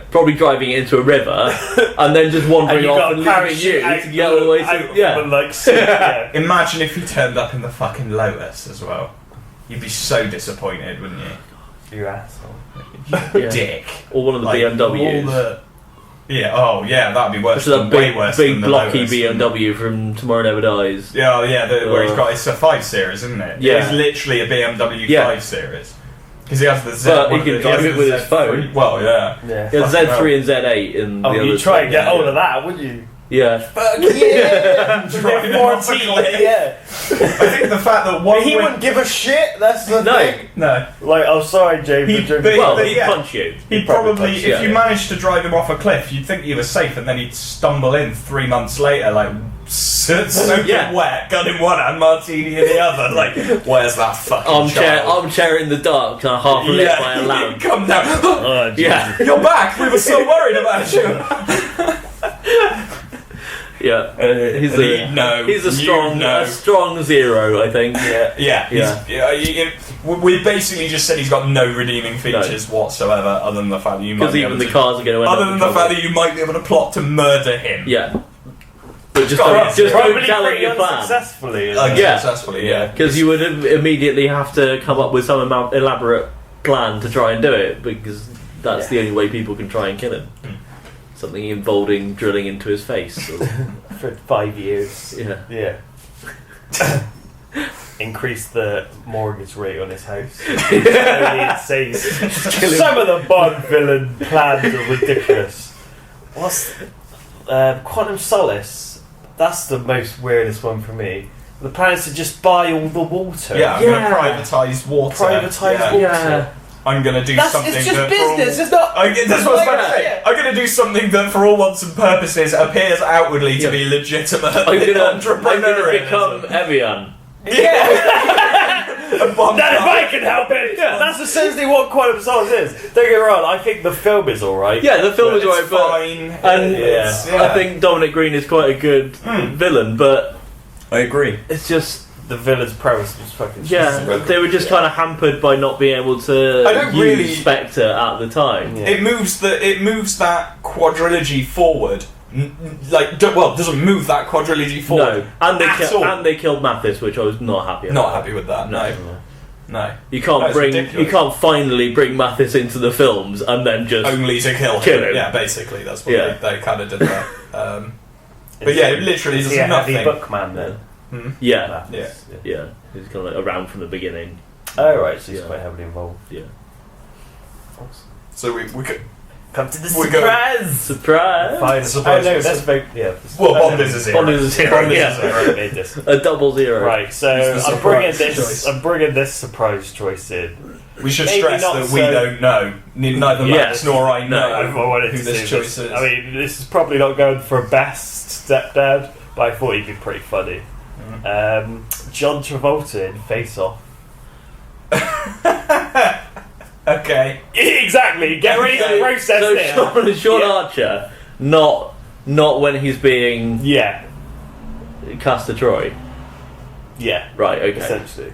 Probably driving it into a river, and then just wandering off and leaving you to get all the way to. Imagine if he turned up in the fucking Lotus as well. You'd be so disappointed, wouldn't you? You asshole. You dick. Or one of the BMWs. That'd be worse. Way worse big than the blocky Lotus. BMW from Tomorrow Never Dies. Where he's got it's a 5 Series, isn't it? Yeah. It's literally a BMW 5 Series. Because he has the Z. But he can drive it with his phone. Well, yeah. He has Z3 and Z8 in the other. You'd try and get hold of that, wouldn't you? Yeah. Fuck yeah! Driving off a cliff. Yeah. I think the fact that he wouldn't give a shit. That's the thing. No. Like, oh, sorry, James. He'd punch you. He'd probably, if you managed to drive him off a cliff, you'd think you were safe, and then he'd stumble in 3 months later, like soaking wet, gun in one hand, martini in the other. Like, where's that fucking armchair in the dark, kind of half lit by a lamp. He'd come down. You're back. We were so worried about you. He's a strong 0, I think. We basically just said he's got no redeeming features whatsoever, other than the fact that you might be able to. Because even the cars are going to end other than the fact that you might be able to plot to murder him. Yeah. But just don't tell him your plan. Successfully. Successfully, Because you would immediately have to come up with some elaborate plan to try and do it, because that's the only way people can try and kill him. Something involving drilling into his face. For 5 years. Yeah. Increase the mortgage rate on his house. Some of the Bond villain plans are ridiculous. What's Quantum Solace? That's the most weirdest one for me. The plan is to just buy all the water. Yeah, I'm going to privatise water. Water. Yeah. I'm going to do something It's just that business. It's not. That's what I was about to say. I'm going to do something that, for all intents and purposes, appears outwardly to be legitimate. I'm going entrepreneurial. to become Evian. That if I can help it. Yeah. That's essentially what Quantum of Solace is. Don't get me wrong. I think the film is alright. Yeah, the film is It's alright, but fine. I think Dominic Green is quite a good villain, but I agree. it's just. The villain's premise was fucking they were just kind of hampered by not being able to use Spectre at the time. Yeah. It moves that quadrilogy forward. Doesn't move that quadrilogy forward. No, and they killed Mathis, which I was not happy about. Not happy with that. No. You can't finally bring Mathis into the films and then just only to kill him. Yeah, basically that's what they kind of did there. But yeah, it literally does nothing. Heavy bookman then. Yeah. He's kind of like around from the beginning. Oh right, so he's quite heavily involved. Yeah. Awesome. So we could come to the surprise. Surprise. Fine. Surprise. No, that's very Well, Bond is a zero. Bond is a zero. Made this. A double zero. Right. So I'm bringing this surprise choice in. We should stress that we don't know. Neither Max nor I know who this choice is. I mean, this is probably not going for best stepdad, but I thought he'd be pretty funny. John Travolta in Face Off. Okay. Exactly. Get ready to process it. Sean Archer, not when he's being Castor Troy. Yeah. Right. Okay. Essentially.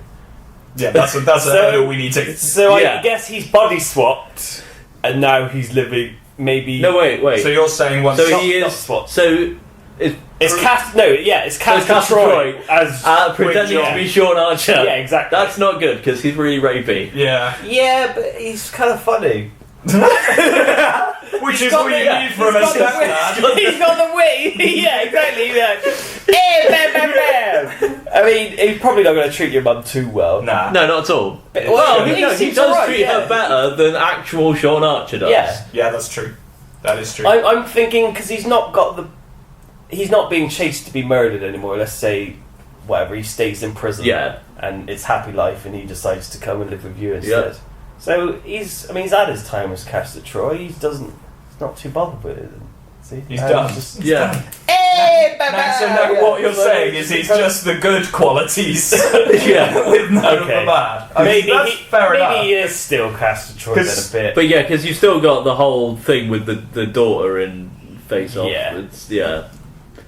Yeah, that's a hurdle we need to. So I guess he's body swapped, and now he's living maybe. No, wait. So you're saying once he is swapped. So it's Castor Troy as pretending to be Sean Archer. Yeah, exactly. That's not good because he's really rapey. Yeah, but he's kind of funny. Which is what you need from a stepdad. He's got the wit. Yeah, exactly. I mean, he's probably not going to treat your mum too well. Nah. No, not at all. He does treat her better than actual Sean Archer does. Yeah, that's true. That is true. I'm thinking because he's not being chased to be murdered anymore. Let's say, whatever, he stays in prison. Yeah. And it's happy life, and he decides to come and live with you instead. Yeah. So he's had his time as Castor Troy. He's not too bothered with it. See, he's done. Done. So what you're saying is he's just the good qualities, with none of the bad. Maybe he is still Castor Troy then a bit. But because you've still got the whole thing with the daughter in Face Off. Yeah.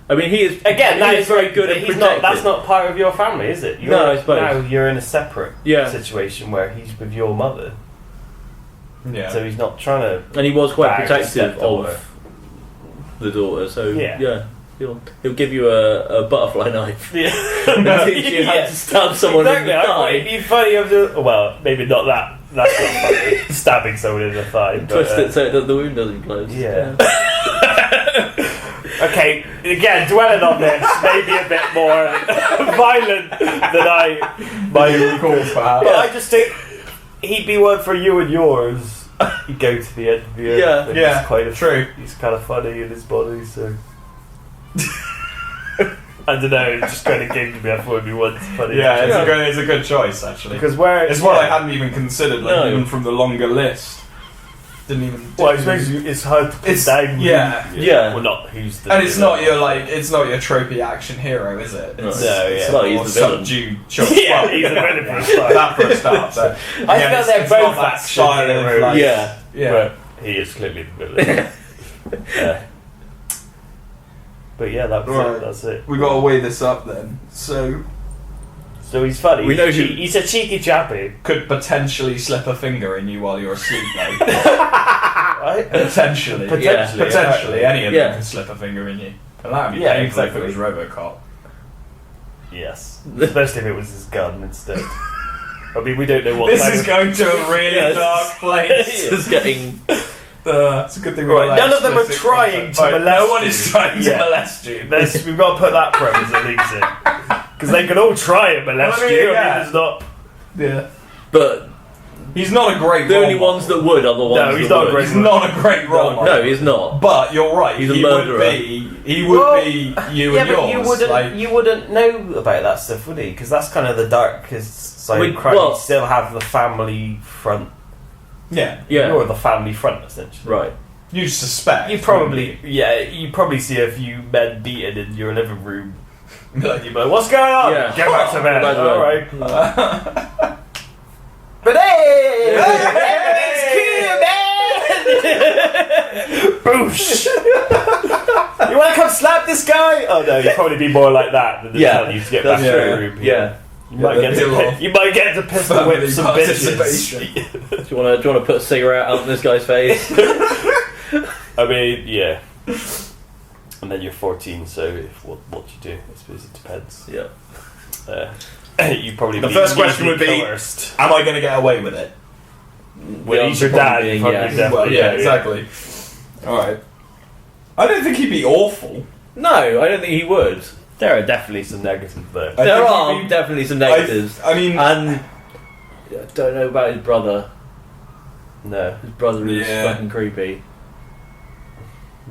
I mean, he is very good at protecting. That's not part of your family, is it? I suppose. Now you're in a separate situation where he's with your mother. Yeah. So he's not trying to. And he was quite protective of the daughter. So he'll give you a butterfly knife. Yeah. And teach you how to stab someone in the thigh. It'd be funny well, maybe not that. That's not funny. Stabbing someone in the thigh. Twist it so that the wound doesn't close. Yeah. Okay, again, dwelling on this, maybe a bit more violent than I might recall. But I just think he'd be one for you and yours. You go to the end of the earth. Yeah, he's quite true. He's kind of funny in his body, so. I don't know, it just kind of came to me. I thought it'd be one funny. Yeah, it's a good choice actually. Because it's what I hadn't even considered, even from the longer list. Didn't even. Well, I suppose it's hard to put down. Yeah. Well, not who's the. And it's not your tropey action hero, is it? He's the villain. He's the villain for a start. That for a start. So, I felt they're both action heroes. Yeah. But he is clearly the villain. But yeah, that's it. We got to weigh this up then. So he's funny. We know he's a cheeky chappy. Could potentially slip a finger in you while you're asleep, though. Right? Potentially. Any of them can slip a finger in you. And that would be painful if it was Robocop. Yes. Especially if it was his gun instead. I mean, we don't know what. This is going to a really dark place. This is getting. It's a good thing. Right. None of them are trying to molest. No one is trying to molest you. We've got to put that premise at least in. Because they can all try and molest you. I mean, it's not. Yeah. But He's not a great. The only ones that would are the ones. No, he's not a great. He's not a great role model. No, he's not. But you're right. He's a murderer. He would be you and yours. You wouldn't know about that stuff, would he? Because that's kind of the darkest side of crime. You still have the family front. Yeah. You're the family front, essentially. Right. You suspect. You probably see a few men beaten in your living room. You'd be like, what's going on? Yeah. Get back to bed. Alright. But hey! Boosh! You want to come slap this guy? Oh no, you'd probably be more like that than tell you to get back to your room. Yeah. You might get to pistol whip some bitches. Do you want to put a cigarette out in this guy's face? I mean, yeah. And then you're 14, so what you do? I suppose it depends. Yeah. You probably. The first question would be: coerced. am I going to get away with it? Well, he's your dad. Exactly. All right. I don't think he'd be awful. No, I don't think he would. There are definitely some negatives there. There are definitely some negatives. I mean, and I don't know about his brother. No, his brother is fucking creepy.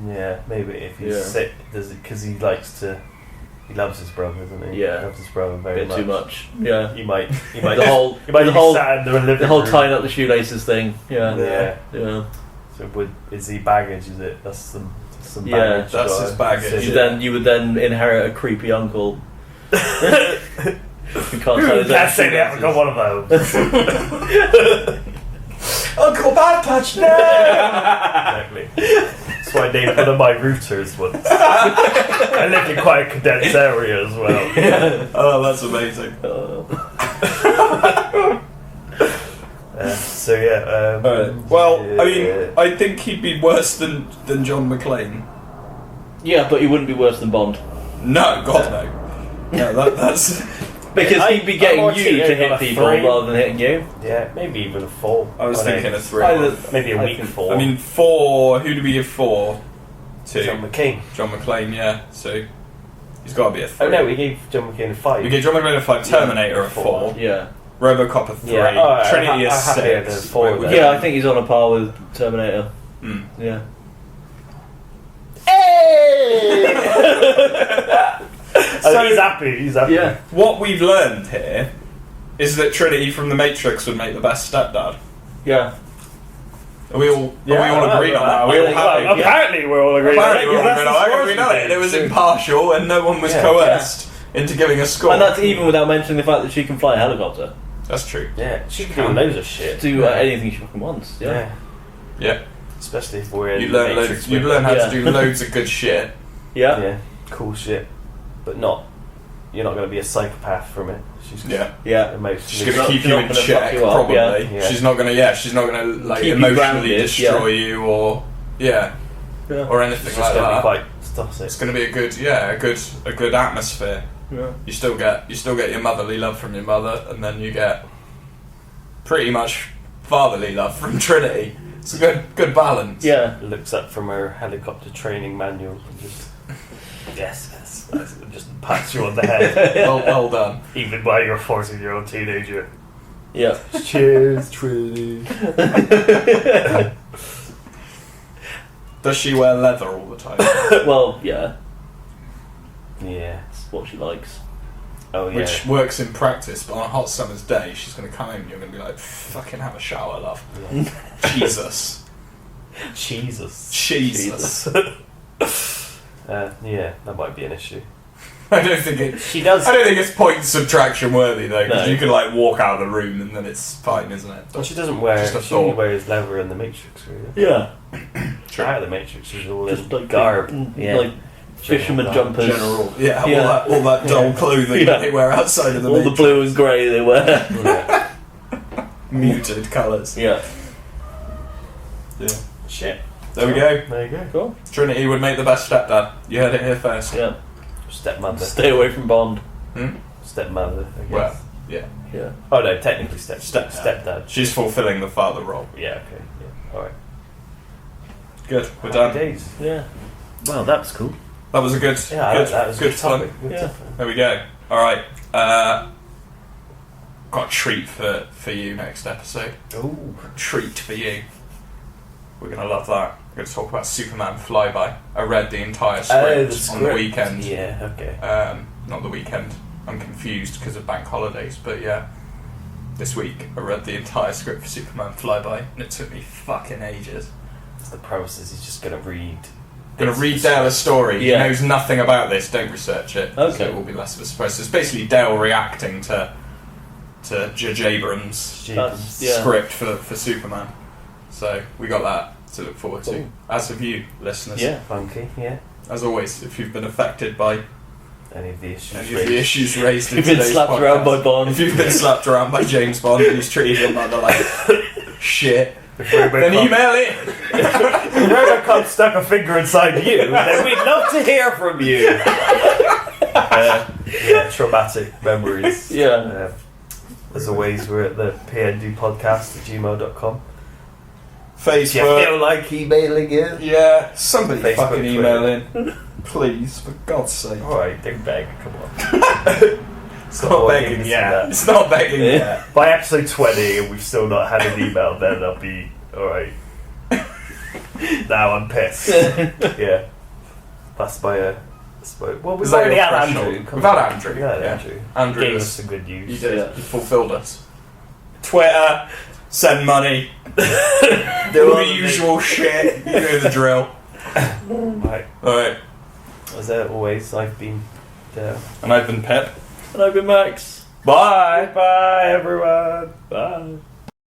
Yeah, maybe if he's sick, does it because he likes to. He loves his brother, doesn't he? Yeah, he loves his brother very much. Too much. Yeah, he might. the whole tying up the shoelaces thing. Yeah. So is he baggage? Is it? That's some baggage. Yeah, that's his baggage. You would then inherit a creepy uncle. Who can't say they haven't got one of those. Uncle Bad Patch, no! Exactly. That's why I named one of my routers once. I lived in quite a condensed area as well. Yeah. Oh, that's amazing. Well, I mean, I think he'd be worse than John McClane. Yeah, but he wouldn't be worse than Bond. No, God no. No, that's... Because he'd be getting you to hit people rather than hitting you. Yeah, maybe even a 4. I was thinking a 3. Maybe a weak 4. I mean, 4... Who do we give 4 to? John McClane. John McClane, yeah. So, he's got to be a 3. Oh no, we gave John McClane a 5. We gave John McClane a 5, Terminator a 4. Yeah. Robocop a 3, Trinity a 6. 4 yeah, I think he's on a par with Terminator. Mm. Yeah. Hey! So he's happy. Yeah. What we've learned here is that Trinity from The Matrix would make the best stepdad. Yeah. Are we all agreed on that? Are we all happy? Apparently we're all agreed on it. We know it. And it was impartial and no one was coerced into giving a score. And that's even without mentioning the fact that she can fly a helicopter. That's true. Yeah, she can do loads of shit. Do anything she fucking wants. Yeah. Especially if we're in you The Matrix. You learn how to do loads of good shit. Yeah. Yeah. Cool shit. But you're not going to be a psychopath from it. She's She's going to keep you in check, probably. Yeah. She's not going to like keep emotionally destroy you or or anything it's like that. Quite toxic. It's going to be a good atmosphere. Yeah. You still get your motherly love from your mother, and then you get pretty much fatherly love from Trinity. It's a good balance. Yeah. Looks up from her helicopter training manual and just yes, just pats you on the head. well done. Even while you're a 14-year-old teenager. Yeah. Cheers, Trinity. Does she wear leather all the time? Well, yeah. Yeah. It's what she likes. Oh yeah. Which works in practice, but on a hot summer's day, she's going to come in and you're going to be like, fucking have a shower, love. Yeah. Jesus. Yeah, that might be an issue. I don't think it's point subtraction worthy though, because you can like walk out of the room and then it's fine, isn't it? Well, she doesn't wear. She only wears leather in The Matrix, really. Yeah. Out of The Matrix, she's all just in like garb, like fisherman jumpers. General, all that dull clothing they wear outside of the Matrix. All the blue and grey they wear. Muted colours. Yeah. Shit. There we go. There you go. Cool. Trinity would make the best stepdad. You heard it here first. Yeah. Stepmother. Stay away from Bond. Stepmother, I guess. Well, yeah. Oh no, technically stepdad. She's fulfilling the father role. Yeah, okay. Yeah. Alright. Good. We're done. Days. Yeah. Wow, that was cool. That was a good that was good fun. topic. There we go. Alright. got a treat for you next episode. Ooh. A treat for you. We're going to love that. We're going to talk about Superman Flyby. I read the entire script on the weekend. Yeah, okay. Not the weekend. I'm confused because of bank holidays, but yeah. This week I read the entire script for Superman Flyby, and it took me fucking ages. So the premise is he's just going to read... Going to read Dale a story. Yeah. He knows nothing about this. Don't research it. Okay. So it will be less of a surprise. So it's basically Dale reacting to Judge Abrams' script for Superman. So we got that to look forward to. Cool. As have you, listeners. Yeah. Funky, yeah. As always, if you've been affected by Any of the issues raised in You've been today's slapped podcast, around by Bond. if you've been slapped around by James Bond who's treated your mother like shit, then email it. If Robocop stuck a finger inside you, then we'd love to hear from you. Traumatic memories. Yeah. As always, we're at the pndpodcast@gmail.com. Facebook. Do you feel like emailing in? Yeah, somebody Facebook, fucking email in. Please, for God's sake. Alright, don't beg, come on. It's not begging yet. It's not begging yet. By episode 20 and we've still not had an email, then I'll be alright. Now I'm pissed. Yeah. That's my well, we've already had Andrew. We've had Andrew. Yeah, Yeah. Andrew. Andrew Gave was- us some good news. You did. Yeah. You fulfilled us. Twitter, send money. Do All all the the usual shit. You know the drill. Right. Alright. As always, I've been Dale. And I've been Pep. And I've been Max. Bye. Bye, everyone. Bye.